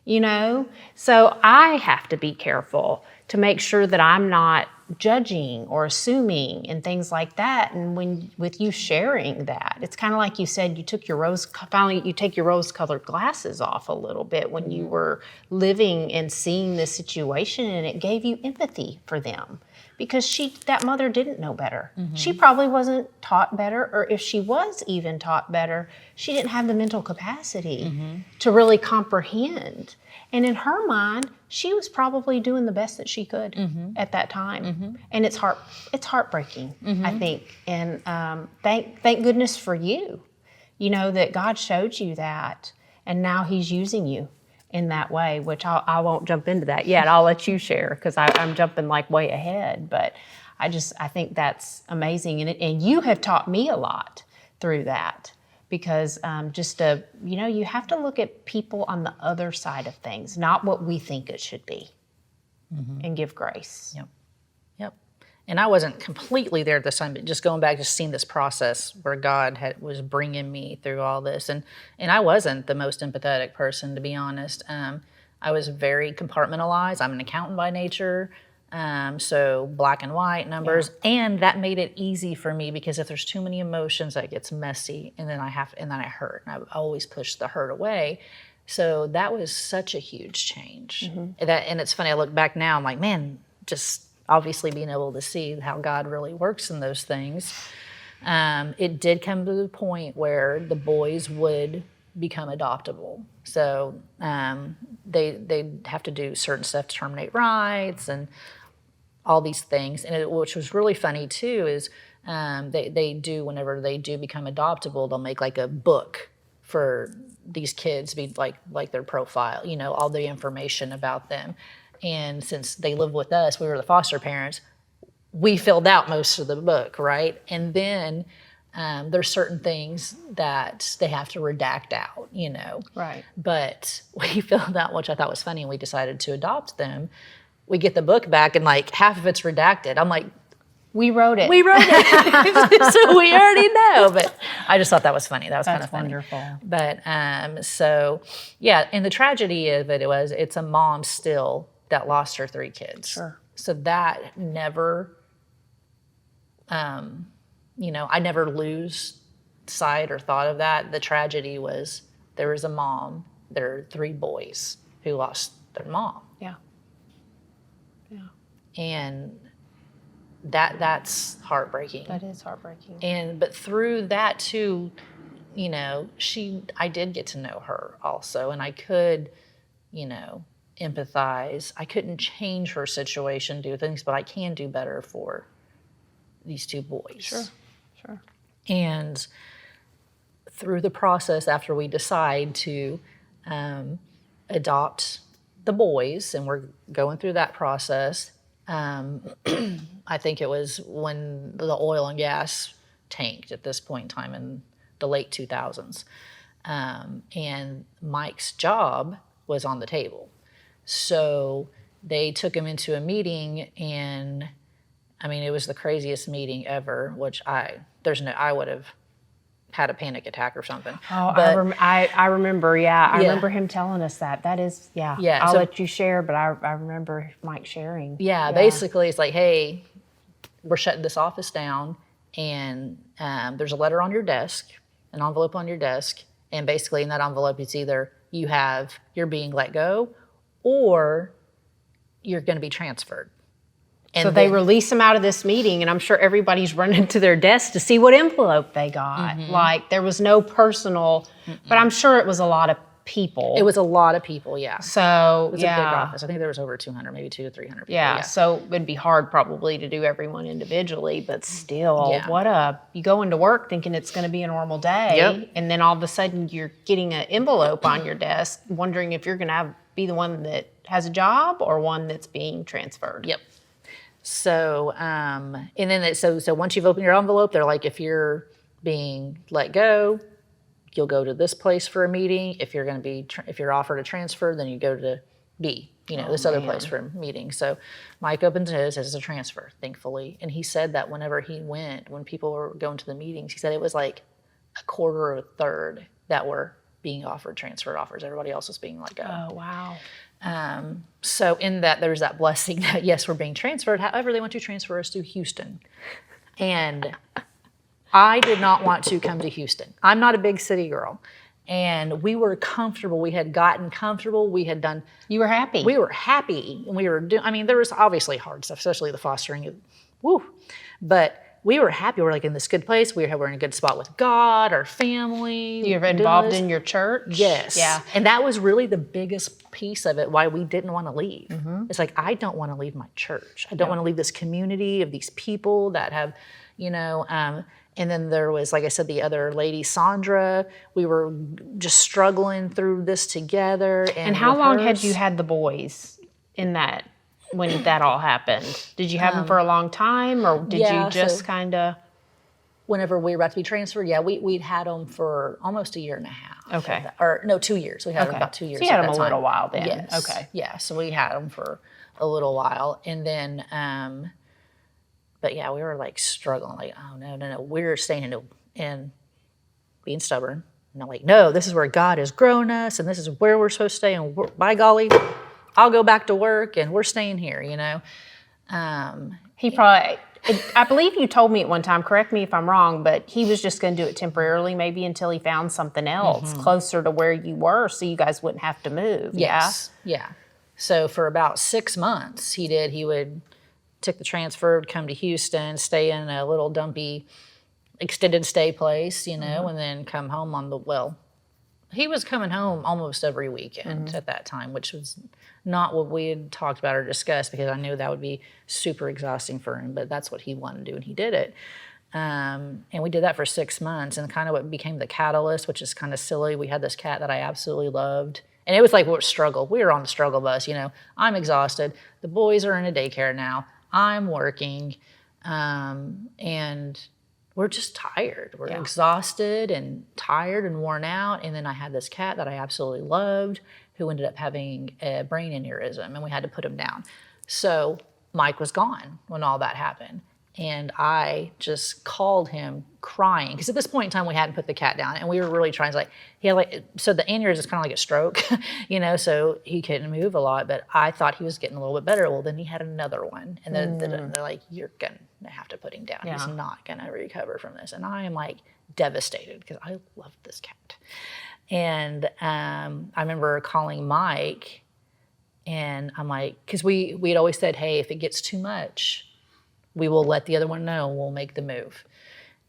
Mm-hmm. So I have to be careful to make sure that I'm not judging or assuming and things like that. And with you sharing that, it's kind of like you said, you take your rose-colored glasses off a little bit when you were living and seeing this situation, and it gave you empathy for them. Because that mother didn't know better. She probably wasn't taught better, or if she was even taught better, she didn't have the mental capacity to really comprehend. And in her mind, she was probably doing the best that she could at that time. And it's heartbreaking, I think. And thank goodness for you, that God showed you that, and now He's using you in that way, which I won't jump into that yet. I'll let you share, because I'm jumping like way ahead. But I think that's amazing. And you have taught me a lot through that, because you have to look at people on the other side of things, not what we think it should be, and give grace. Yep. And I wasn't completely there at this time, but just going back, just seeing this process where God was bringing me through all this. And I wasn't the most empathetic person, to be honest. I was very compartmentalized. I'm an accountant by nature, so black and white numbers. Yeah. And that made it easy for me, because if there's too many emotions, that gets messy, and then I hurt. And I always push the hurt away. So that was such a huge change. And it's funny, I look back now, I'm like, man, just obviously being able to see how God really works in those things. It did come to the point where the boys would become adoptable. So they'd have to do certain stuff to terminate rights and all these things. And which was really funny too, is whenever they do become adoptable, they'll make like a book for these kids, be like their profile, all the information about them. And since they lived with us, we were the foster parents, we filled out most of the book, right? And then there's certain things that they have to redact out, Right. But we filled out, which I thought was funny, and we decided to adopt them. We get the book back, and like half of it's redacted. I'm like, we wrote it. So we already know. But I just thought that was funny. That was kind of funny. Wonderful. But so, yeah, and the tragedy of it's a mom still that lost her 3 kids. Sure. So that never, I never lose sight or thought of that. The tragedy was there was a mom, there are 3 boys who lost their mom. Yeah. And that's heartbreaking. That is heartbreaking. But through that too, I did get to know her also, and I could, empathize. I couldn't change her situation, do things, but I can do better for these 2 boys. Sure. And through the process, after we decide to adopt the boys, and we're going through that process, I think it was when the oil and gas tanked at this point in time in the late 2000s. And Mike's job was on the table. So they took him into a meeting, and it was the craziest meeting ever, which I would have had a panic attack or something. Oh, but, I remember, I remember him telling us that. That is, I'll let you share, but I remember Mike sharing. Yeah, basically it's like, hey, we're shutting this office down, and there's a letter on your desk, an envelope on your desk, and basically in that envelope it's either you're being let go, or you're going to be transferred. And so they release them out of this meeting, and I'm sure everybody's running to their desk to see what envelope they got. Like, there was no personal, but I'm sure it was a lot of people. It was a lot of people, yeah. So, it was a big office. I think there was over 200, maybe 200 to 300 people. Yeah, so it'd be hard probably to do everyone individually, but still, you go into work thinking it's going to be a normal day, and then all of a sudden you're getting an envelope on your desk, wondering if you're going to be the one that has a job or one that's being transferred. Yep. So, and then so once you've opened your envelope, they're like, if you're being let go, you'll go to this place for a meeting. If you're offered a transfer, then you go to B, other place for a meeting. So Mike opens his as a transfer, thankfully. And he said that when people were going to the meetings, he said it was like a quarter or a third that were being offered transfer offers. Everybody else was being let go. Oh, wow. So in that, there's that blessing that, yes, we're being transferred. However, they want to transfer us to Houston. And I did not want to come to Houston. I'm not a big city girl. And we were comfortable. We had gotten comfortable. We had done. You were happy. We were happy. And we were doing, I mean, there was obviously hard stuff, especially the fostering. Woo. But we were happy. We're like in this good place. We're in a good spot with God, our family. You're involved in your church? Yes. Yeah. And that was really the biggest piece of it, why we didn't want to leave. It's like, I don't want to leave my church. I don't want to leave this community of these people that have, and then there was, like I said, the other lady, Sandra. We were just struggling through this together. And how long had you had the boys in that, when that all happened? Did you have them for a long time, or did you just kind of? Whenever we were about to be transferred, we'd had them for almost a year and a half. Okay. Or no, 2 years. We had them about 2 years. So you had them a little while then. Yes. Okay. Yeah, so we had them for a little while. And then, but yeah, we were like struggling, like, oh, no. We're staying in being stubborn. And I'm like, no, this is where God has grown us, and this is where we're supposed to stay. And by golly, I'll go back to work, and we're staying here, He probably, I believe you told me at one time, correct me if I'm wrong, but he was just going to do it temporarily, maybe until he found something else closer to where you were, so you guys wouldn't have to move. Yes. Yeah. So for about 6 months, he would take the transfer, come to Houston, stay in a little dumpy extended stay place, and then come home he was coming home almost every weekend at that time, which was not what we had talked about or discussed, because I knew that would be super exhausting for him, but that's what he wanted to do, and he did it. And we did that for 6 months, and kind of what became the catalyst, which is kind of silly. We had this cat that I absolutely loved, and it was like, struggle. We were on the struggle bus, I'm exhausted. The boys are in a daycare now. I'm working, and we're just tired. We're exhausted and tired and worn out. And then I had this cat that I absolutely loved, who ended up having a brain aneurysm, and we had to put him down. So Mike was gone when all that happened. And I just called him crying, because at this point in time, we hadn't put the cat down, and we were really trying to so the aneurysm is kind of like a stroke, so he couldn't move a lot, but I thought he was getting a little bit better. Well, then he had another one, and then they're like, you're going to have to put him down. He's not going to recover from this. And I am like devastated, because I loved this cat. And I remember calling Mike, and I'm like, because we'd always said, hey, if it gets too much, we will let the other one know, we'll make the move.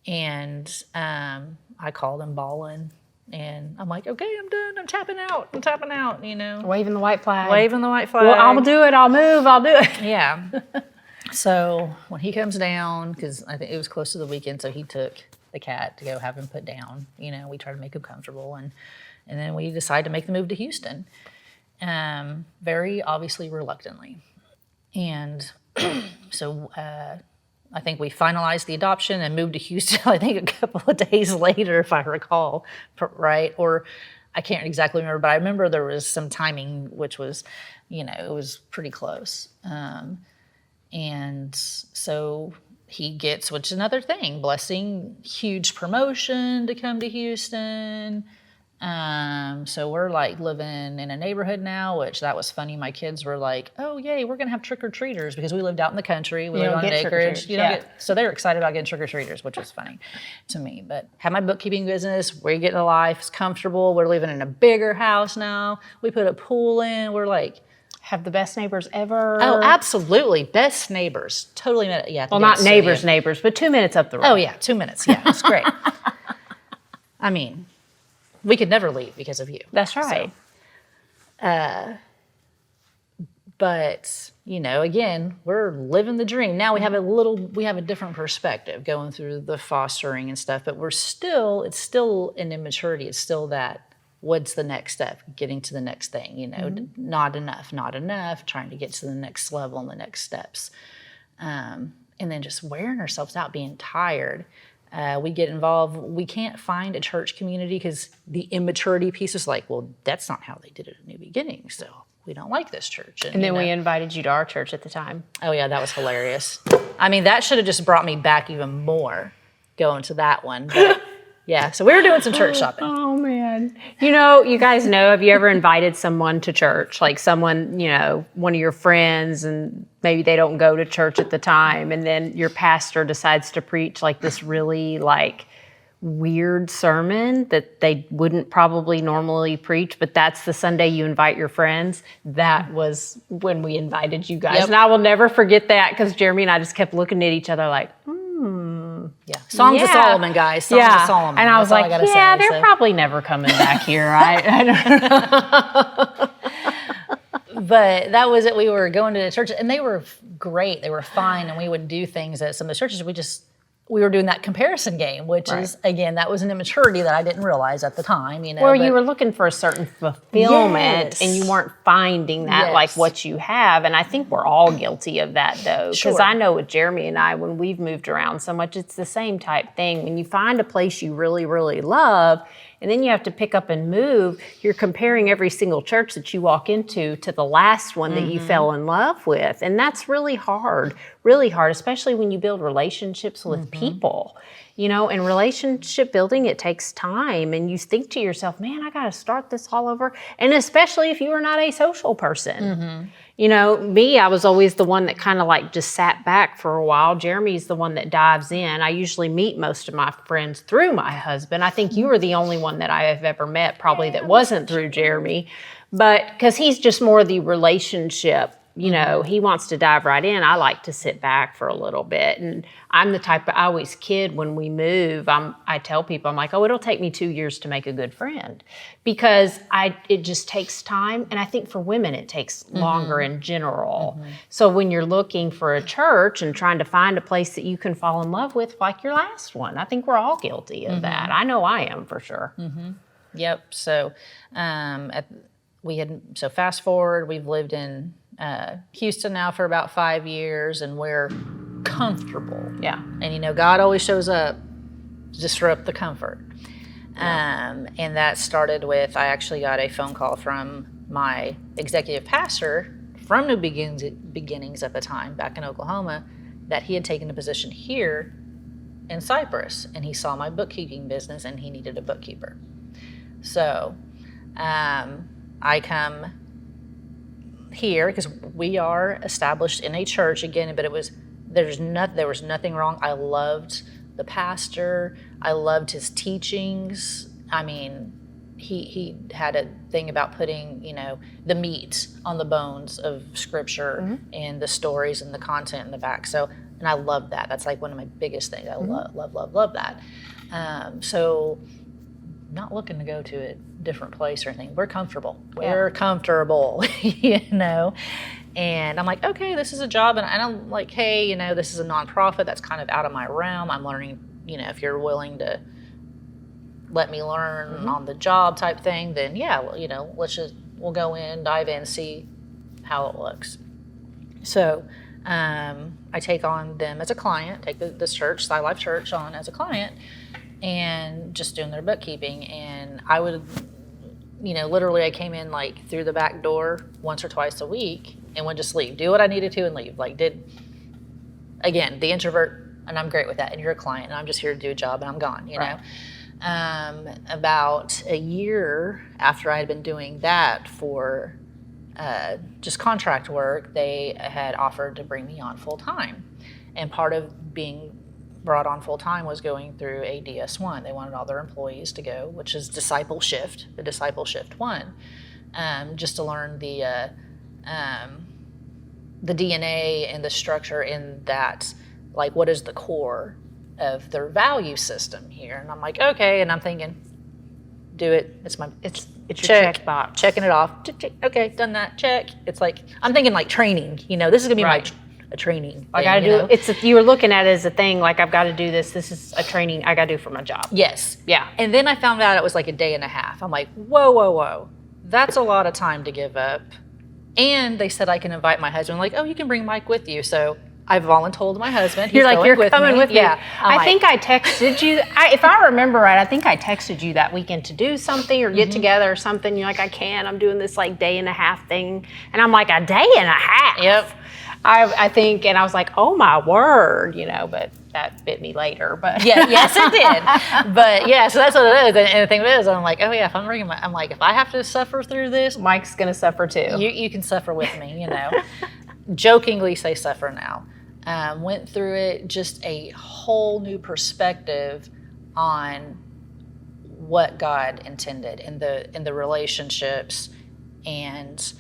And I called him bawling, and I'm like, okay, I'm done. I'm tapping out, Waving the white flag. Well, I'll do it. I'll move. I'll do it. Yeah. So when he comes down, because I think it was close to the weekend, so he took the cat to go have him put down. We tried to make him comfortable, and then we decided to make the move to Houston, very obviously reluctantly. And so I think we finalized the adoption and moved to Houston, I think a couple of days later, if I recall, right? Or I can't exactly remember, but I remember there was some timing, which was, it was pretty close. And so he gets, which is another thing, blessing, huge promotion to come to Houston. So we're like living in a neighborhood now, which that was funny. My kids were like, oh yay, we're gonna have trick-or-treaters, because we lived out in the country. We lived on an acreage. So they were excited about getting trick-or-treaters, which was funny to me. But had my bookkeeping business, we're getting a life, it's comfortable. We're living in a bigger house now. We put a pool in. We're like, have the best neighbors ever. Oh, absolutely. Best neighbors. Totally. Yeah. Well, not neighbors, but 2 minutes up the road. Oh yeah, 2 minutes. Yeah, it's great. I mean, we could never leave because of you. That's right. So, but, again, we're living the dream. Now we have a different perspective going through the fostering and stuff, but it's still an immaturity. It's still that, what's the next step? Getting to the next thing, not enough, trying to get to the next level and the next steps. And then just wearing ourselves out, being tired. We get involved. We can't find a church community because the immaturity piece is like, well, that's not how they did it in the beginning, so we don't like this church. And then we invited you to our church at the time. Oh, yeah, that was hilarious. I mean, that should have just brought me back even more, going to that one. But, yeah, so we were doing some church shopping. Oh, man. God. You guys know, have you ever invited someone to church? Like someone, one of your friends, and maybe they don't go to church at the time, and then your pastor decides to preach like this really like weird sermon that they wouldn't probably normally preach, but that's the Sunday you invite your friends. That was when we invited you guys. Yep. And I will never forget that because Jeremy and I just kept looking at each other like, Yeah. Songs of Solomon, guys. Songs of Solomon. And I was like, they're probably never coming back here. I don't know. But that was it. We were going to the church, and they were great. They were fine, and we would do things at some of the churches. We were doing that comparison game, which is, again, that was an immaturity that I didn't realize at the time. Well, you were looking for a certain fulfillment, and you weren't finding that like what you have. And I think we're all guilty of that, though. Because I know with Jeremy and I, when we've moved around so much, it's the same type thing. When you find a place you really, really love, and then you have to pick up and move, you're comparing every single church that you walk into to the last one that you fell in love with. And that's really hard, especially when you build relationships with people. And relationship building, it takes time. And you think to yourself, man, I got to start this all over. And especially if you are not a social person. Me, I was always the one that kind of like just sat back for a while. Jeremy's the one that dives in. I usually meet most of my friends through my husband. I think you were the only one that I have ever met probably that wasn't through Jeremy. But because he's just more the relationship, he wants to dive right in. I like to sit back for a little bit. And I'm the type I always kid when we move. I tell people, I'm like, it'll take me 2 years to make a good friend because it just takes time. And I think for women, it takes longer in general. So when you're looking for a church and trying to find a place that you can fall in love with, like your last one, I think we're all guilty of that. I know I am for sure. Yep. So fast forward, we've lived in Houston now for about 5 years, and we're comfortable. Yeah. And God always shows up to disrupt the comfort. And that started with, I actually got a phone call from my executive pastor from New Beginnings at the time, back in Oklahoma, that he had taken a position here in Cyprus, and he saw my bookkeeping business and he needed a bookkeeper. So I come here because we are established in a church again, but there was nothing wrong. I loved the pastor. I loved his teachings. I mean, he had a thing about putting, the meat on the bones of scripture and the stories and the content in the back. So, and I love that. That's like one of my biggest things. I love that. So not looking to go to a different place or anything. We're comfortable. We're comfortable, And I'm like, okay, this is a job. And I'm like, hey, this is a nonprofit. That's kind of out of my realm. I'm learning, if you're willing to let me learn on the job type thing, then we'll go in, dive in, see how it looks. So I take on them as a client, take this church, Sci Life Church, on as a client, and just doing their bookkeeping. And I would, literally I came in like through the back door once or twice a week and would just leave, do what I needed to and leave. Like again, the introvert, and I'm great with that. And you're a client and I'm just here to do a job and I'm gone, you know? About a year after I had been doing that for just contract work, they had offered to bring me on full time. And part of being brought on full time was going through a DS1. They wanted all their employees to go, which is the Discipleship 1, just to learn the DNA and the structure in that, like what is the core of their value system here. And I'm like, okay, and I'm thinking, do it. It's your check box. Checking it off. Okay, done that. Check. It's like I'm thinking like training. This is gonna be a training. I got to do it. You were looking at it as a thing. Like I've got to do this. This is a training I got to do for my job. Yes. Yeah. And then I found out it was like a day and a half. I'm like, whoa. That's a lot of time to give up. And they said I can invite my husband. Like, oh, you can bring Mike with you. So I voluntold my husband. You're like, you're coming with me. Yeah. I think I texted you. If I remember right, I think I texted you that weekend to do something or get together or something. You're like, I can't. I'm doing this like day and a half thing. And I'm like, a day and a half? Yep. I think, and I was like, oh my word, but that bit me later, but Yeah, yes, it did. But yeah, so that's what it is. And the thing is, I'm like, oh yeah, if I'm bringing I'm like, if I have to suffer through this, Mike's going to suffer too. you can suffer with me, you know. Jokingly say suffer now. Went through it, just a whole new perspective on what God intended in the relationships and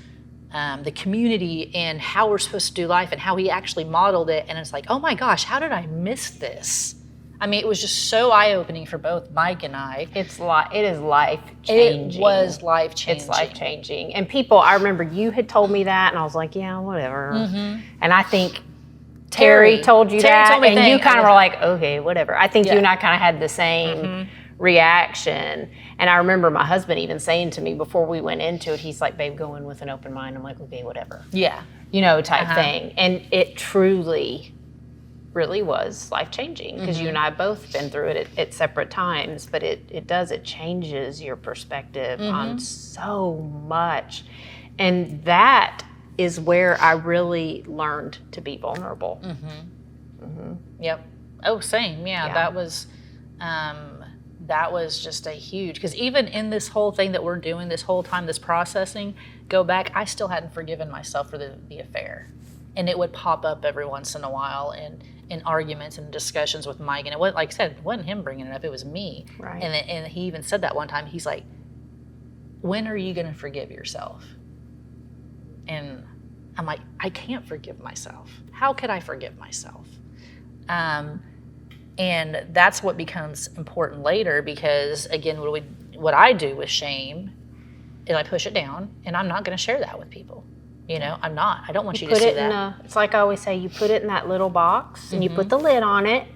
the community and how we're supposed to do life and how he actually modeled it. And it's like, oh my gosh, how did I miss this? I mean, it was just so eye-opening for both Mike and I. It is life-changing. It was life-changing. It's life-changing. And people, I remember you had told me that, and I was like, yeah, whatever. Mm-hmm. And I think Terry told you that, told me and you kind of were like, okay, whatever. I think you and I kind of had the same reaction. And I remember my husband even saying to me before we went into it, he's like, babe, go in with an open mind. I'm like, okay, whatever. Yeah. You know, type thing. And it truly really was life-changing because you and I both been through it at separate times, but it changes your perspective on so much. And that is where I really learned to be vulnerable. Yep. Oh, same. Yeah. That was just a huge, because even in this whole thing that we're doing this whole time, this processing, go back, I still hadn't forgiven myself for the affair. And it would pop up every once in a while in arguments and discussions with Mike. And it wasn't, like I said, it wasn't him bringing it up, it was me. Right. And he even said that one time, he's like, when are you going to forgive yourself? And I'm like, I can't forgive myself. How could I forgive myself? And that's what becomes important later, because again, what I do with shame is I push it down, and I'm not going to share that with people. You know, I'm not. I don't want you to see that. It's like I always say, you put it in that little box and you put the lid on it.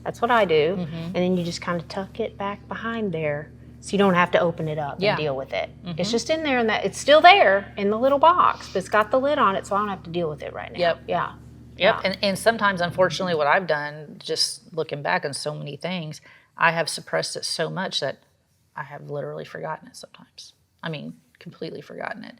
That's what I do. And then you just kind of tuck it back behind there so you don't have to open it up and deal with it. It's just in there, and it's still there in the little box, but it's got the lid on it, so I don't have to deal with it right now. Yep. Yeah. Yep. And sometimes, unfortunately, what I've done, just looking back on so many things, I have suppressed it so much that I have literally forgotten it sometimes. I mean, completely forgotten it.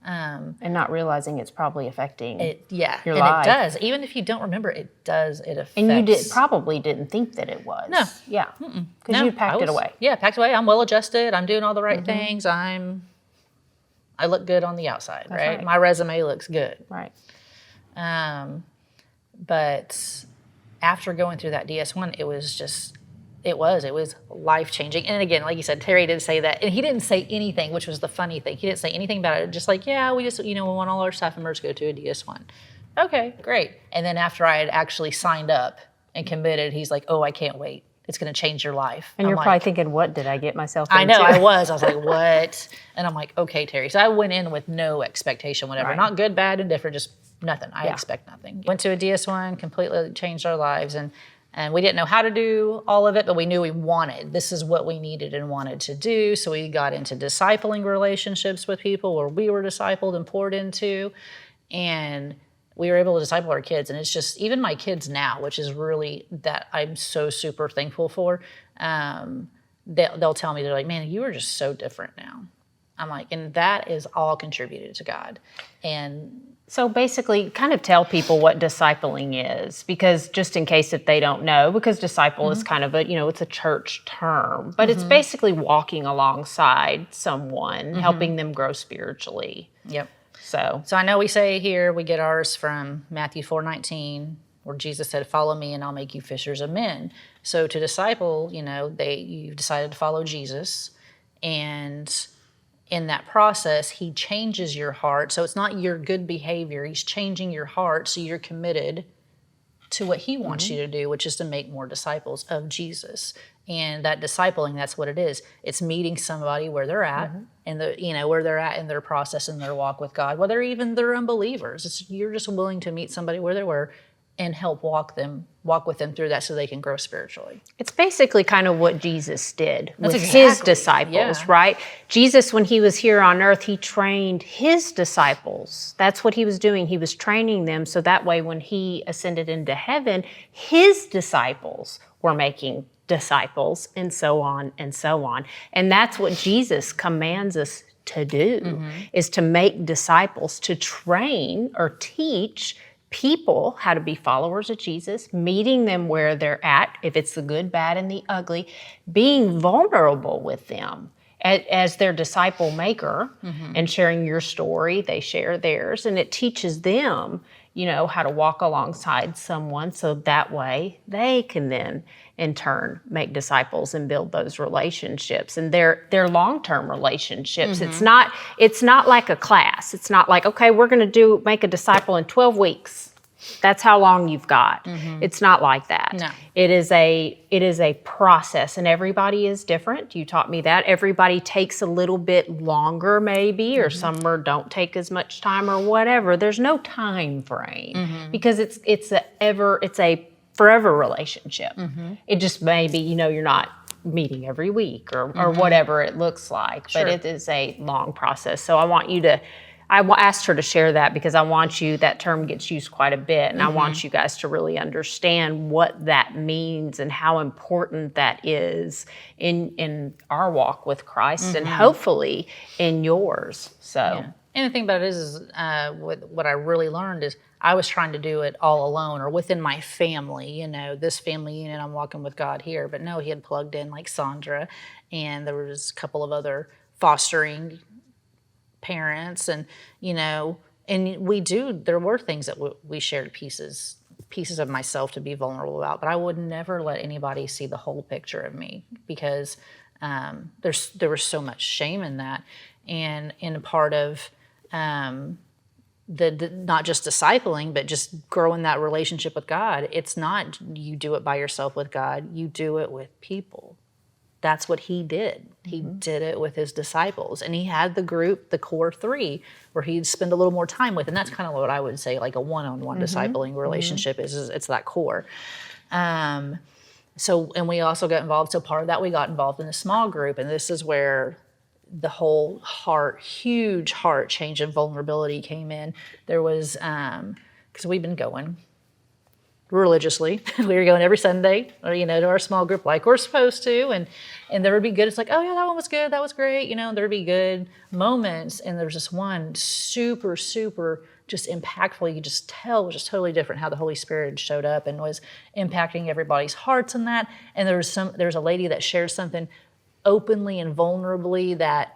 And not realizing it's probably affecting your And life. it does. Even if you don't remember, it does. It affects. And you probably didn't think that it was. No. Yeah. Because you packed it away. Yeah, packed away. I'm well adjusted. I'm doing all the right things. I look good on the outside, right? My resume looks good. Right. But after going through that DS1, it was life-changing. And again, like you said, Terry did say that, and he didn't say anything, which was the funny thing. He didn't say anything about it. Just like, yeah, we just, we want all our staff members to go to a DS1. Okay, great. And then after I had actually signed up and committed, he's like, oh, I can't wait. It's going to change your life. And you're probably thinking, what did I get myself into? I know, I was like, what? And I'm like, okay, Terry. So I went in with no expectation, whatever. Right. Not good, bad, indifferent, just nothing. I expect nothing. Went to a DS1, completely changed our lives. And we didn't know how to do all of it, but we knew we wanted. This is what we needed and wanted to do. So we got into discipling relationships with people where we were discipled and poured into. And we were able to disciple our kids. And it's just, even my kids now, which is really that I'm so super thankful for, they'll tell me, they're like, man, you are just so different now. I'm like, and that is all contributed to God. And so basically, kind of tell people what discipling is, because just in case if they don't know, because disciple is kind of it's a church term, but it's basically walking alongside someone, helping them grow spiritually. Yep. So I know we say here, we get ours from Matthew 4:19, where Jesus said, follow me and I'll make you fishers of men. So to disciple, you've decided to follow Jesus, and in that process, he changes your heart. So it's not your good behavior. He's changing your heart so you're committed to what he wants you to do, which is to make more disciples of Jesus. And that discipling, that's what it is. It's meeting somebody where they're at, and where they're at in their process and their walk with God, whether even they're unbelievers. You're just willing to meet somebody where they were and help walk with them through that so they can grow spiritually. It's basically kind of what Jesus did with his disciples, right? Jesus, when he was here on earth, he trained his disciples. That's what he was doing. He was training them so that way when he ascended into heaven, his disciples were making disciples, and so on and so on. And that's what Jesus commands us to do, is to make disciples, to train or teach people how to be followers of Jesus, meeting them where they're at, if it's the good, bad, and the ugly, being vulnerable with them as their disciple maker, and sharing your story, they share theirs, and it teaches them, how to walk alongside someone, so that way they can then in turn make disciples and build those relationships, and they're long-term relationships. It's not like a class. It's not like, okay, we're going to make a disciple in 12 weeks. That's how long you've got. It's not like that. No. It is a process, and everybody is different. You taught me that. Everybody takes a little bit longer maybe, or some don't take as much time or whatever. There's no time frame because it's a forever relationship. It just may be, you're not meeting every week or whatever it looks like, but it is a long process. So I asked her to share that because that term gets used quite a bit, and I want you guys to really understand what that means and how important that is in our walk with Christ and hopefully in yours. So. Yeah. And the thing about it is what I really learned is I was trying to do it all alone or within my family, this family unit, I'm walking with God here. But no, he had plugged in like Sandra, and there was a couple of other fostering parents, and there were things that we shared pieces of myself to be vulnerable about, but I would never let anybody see the whole picture of me because there was so much shame in that, and in a part of the not just discipling, but just growing that relationship with God. It's not you do it by yourself with God, you do it with people. That's what he did. He did it with his disciples. And he had the group, the core three, where he'd spend a little more time with. And that's kind of what I would say, like a one-on-one discipling relationship is it's that core. And we also got involved. So part of that, we got involved in a small group. And this is where the whole huge heart change and vulnerability came in. There was, because we've been going religiously. We were going every Sunday, or, to our small group like we're supposed to. And there would be good. It's like, oh yeah, that one was good. That was great. There would be good moments. And there's this one super, super just impactful. You could just tell it was just totally different how the Holy Spirit showed up and was impacting everybody's hearts in that. And there was a lady that shared something openly and vulnerably that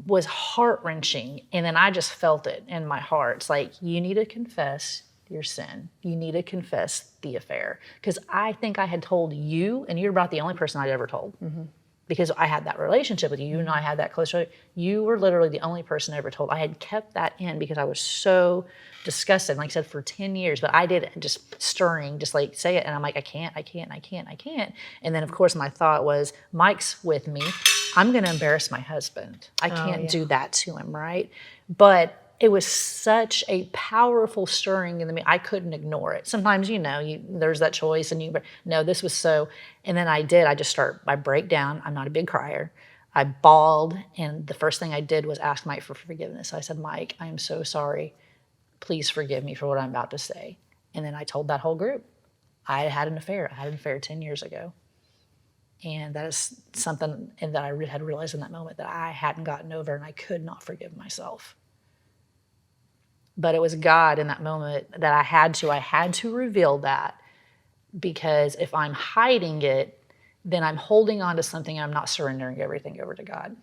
was heart-wrenching. And then I just felt it in my heart. It's like, you need to confess your sin. You need to confess the affair. Because I think I had told you, and you're about the only person I'd ever told. Because I had that relationship with you. You and I had that close relationship. You were literally the only person I ever told. I had kept that in because I was so disgusted. Like I said, for 10 years. But I did it just stirring, just like say it. And I'm like, I can't. And then, of course, my thought was, Mike's with me. I'm going to embarrass my husband. I can't do that to him, right? But it was such a powerful stirring in me. I couldn't ignore it. Sometimes, there's that choice, and no, this was so. And then I break down. I'm not a big crier. I bawled, and the first thing I did was ask Mike for forgiveness. I said, Mike, I am so sorry. Please forgive me for what I'm about to say. And then I told that whole group, I had an affair. I had an affair 10 years ago. And that is something that I had realized in that moment that I hadn't gotten over, and I could not forgive myself. But it was God in that moment that I had to reveal that, because if I'm hiding it, then I'm holding on to something and I'm not surrendering everything over to God.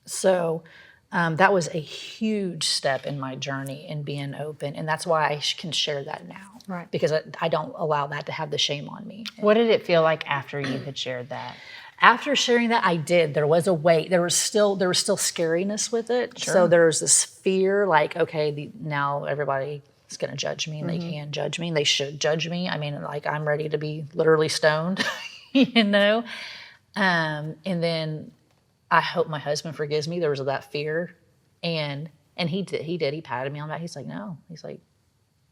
So that was a huge step in my journey in being open. And that's why I can share that now. Right. Because I don't allow that to have the shame on me. What did it feel like after you had shared that? After sharing that, I did. There was a weight. There was still scariness with it. Sure. So there was this fear, like, okay, now everybody is going to judge me, and they can judge me, and they should judge me. I mean, like, I'm ready to be literally stoned, And then I hope my husband forgives me. There was that fear, and he did. He patted me on the back. He's like, no. He's like,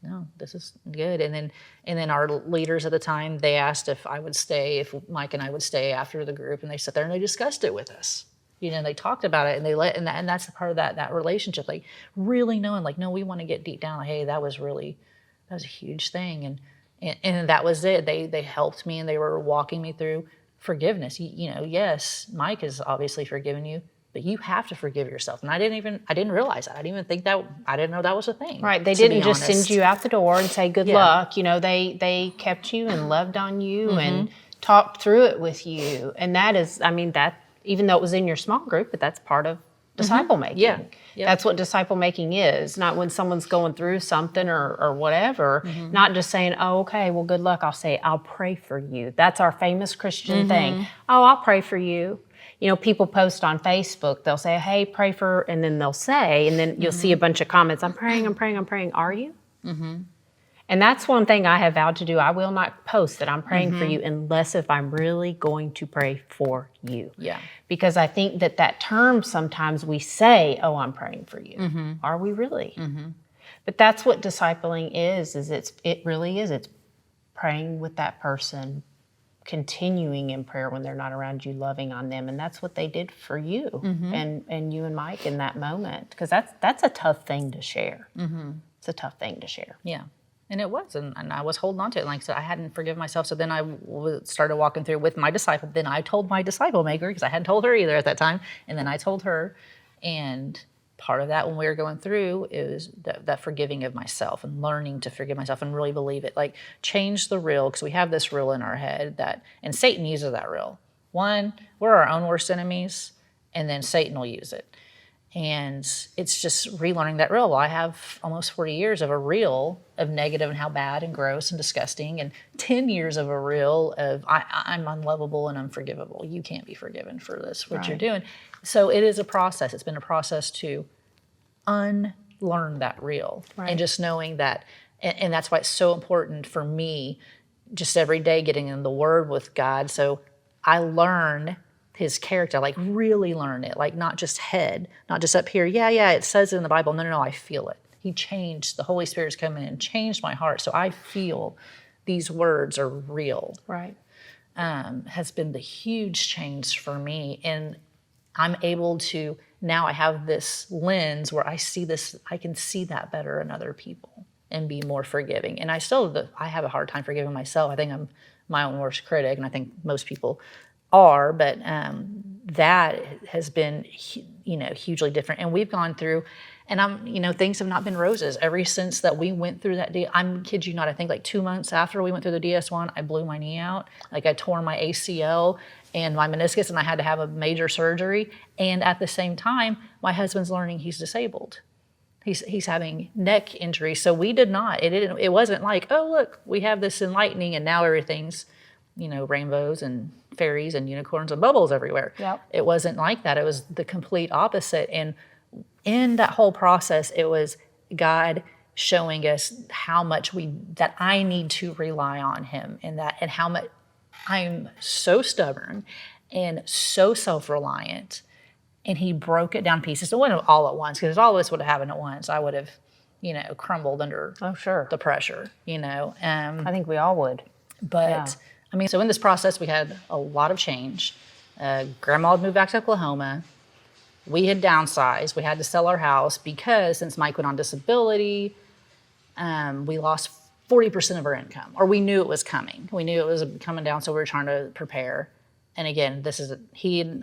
no, this is good. And then our leaders at the time, they asked if I would stay, if Mike and I would stay after the group, and they sat there and they discussed it with us. They talked about it, and and that's the part of that relationship, like really knowing, like, no, we want to get deep down. Like, hey, that was a huge thing, and that was it. They helped me, and they were walking me through forgiveness. Yes, Mike has obviously forgiven you, but you have to forgive yourself. And I didn't realize that. I didn't know that was a thing. Right. They didn't just send you out the door and say good luck. You know, they kept you and loved on you and talked through it with you. And that is, I mean, that, even though it was in your small group, but that's part of disciple making. Yeah. Yep. That's what disciple making is. Not when someone's going through something or whatever, not just saying, oh, okay, well, good luck. I'll say, I'll pray for you. That's our famous Christian thing. Oh, I'll pray for you. You know, people post on Facebook, they'll say, hey, pray for, and then they'll say, and then you'll see a bunch of comments, I'm praying. Are you? And that's one thing I have vowed to do. I will not post that I'm praying for you unless if I'm really going to pray for you. Yeah. Because I think that term sometimes we say, oh, I'm praying for you. Are we really? But that's what discipling is it really is. It's praying with that person, continuing in prayer when they're not around you, loving on them. And that's what they did for you and you and Mike in that moment. Because that's a tough thing to share. It's a tough thing to share. Yeah. And it was, and I was holding on to it. Like I said, I hadn't forgiven myself. So then I started walking through with my disciple. Then I told my disciple maker, because I hadn't told her either at that time. And then I told her. And part of that when we were going through is that forgiving of myself and learning to forgive myself and really believe it. Like change the reel, because we have this reel in our head and Satan uses that reel. One, we're our own worst enemies, and then Satan will use it. And it's just relearning that reel. Well, I have almost 40 years of a reel of negative and how bad and gross and disgusting, and 10 years of a reel of I'm unlovable and unforgivable. You can't be forgiven for this, what you're doing. So it is a process. It's been a process to unlearn that reel. And just knowing that, and that's why it's so important for me, just every day getting in the Word with God. So I learn his character, like really learn it, like not just head, not just up here. Yeah, it says it in the Bible. No, I feel it. He changed, the Holy Spirit's come in and changed my heart. So I feel these words are real. Right. Has been the huge change for me. And I'm able to, now I have this lens where I see this, I can see that better in other people and be more forgiving. And I have a hard time forgiving myself. I think I'm my own worst critic, and I think most people are, but that has been, hugely different. And we've gone through, and things have not been roses ever since that we went through that deal. I'm kid you not, I think like 2 months after we went through the DS1, I blew my knee out. Like I tore my ACL and my meniscus, and I had to have a major surgery. And at the same time, my husband's learning he's disabled. He's having neck injury. So we did not, it wasn't like, oh, look, we have this enlightening and now everything's, rainbows and fairies and unicorns and bubbles everywhere. Yep. It wasn't like that. It was the complete opposite. And in that whole process, it was God showing us how much that I need to rely on him and how much I'm so stubborn and so self-reliant. And he broke it down pieces. It wasn't all at once, because if all of this would have happened at once, I would have, crumbled under the pressure, I think we all would. But so in this process, we had a lot of change. Grandma had moved back to Oklahoma. We had downsized. We had to sell our house because since Mike went on disability, we lost 40% of our income, or we knew it was coming. We knew it was coming down, so we were trying to prepare. And again,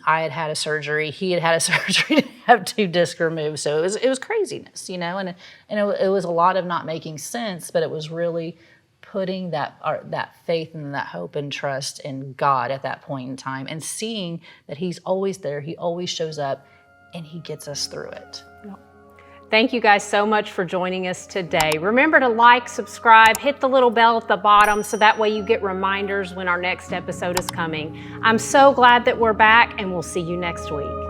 I had had a surgery. He had had a surgery to have 2 discs removed. So it was craziness, and it was a lot of not making sense, but it was really putting that faith and that hope and trust in God at that point in time, and seeing that he's always there, he always shows up, and he gets us through it. Thank you guys so much for joining us today. Remember to like, subscribe, hit the little bell at the bottom so that way you get reminders when our next episode is coming. I'm so glad that we're back, and we'll see you next week.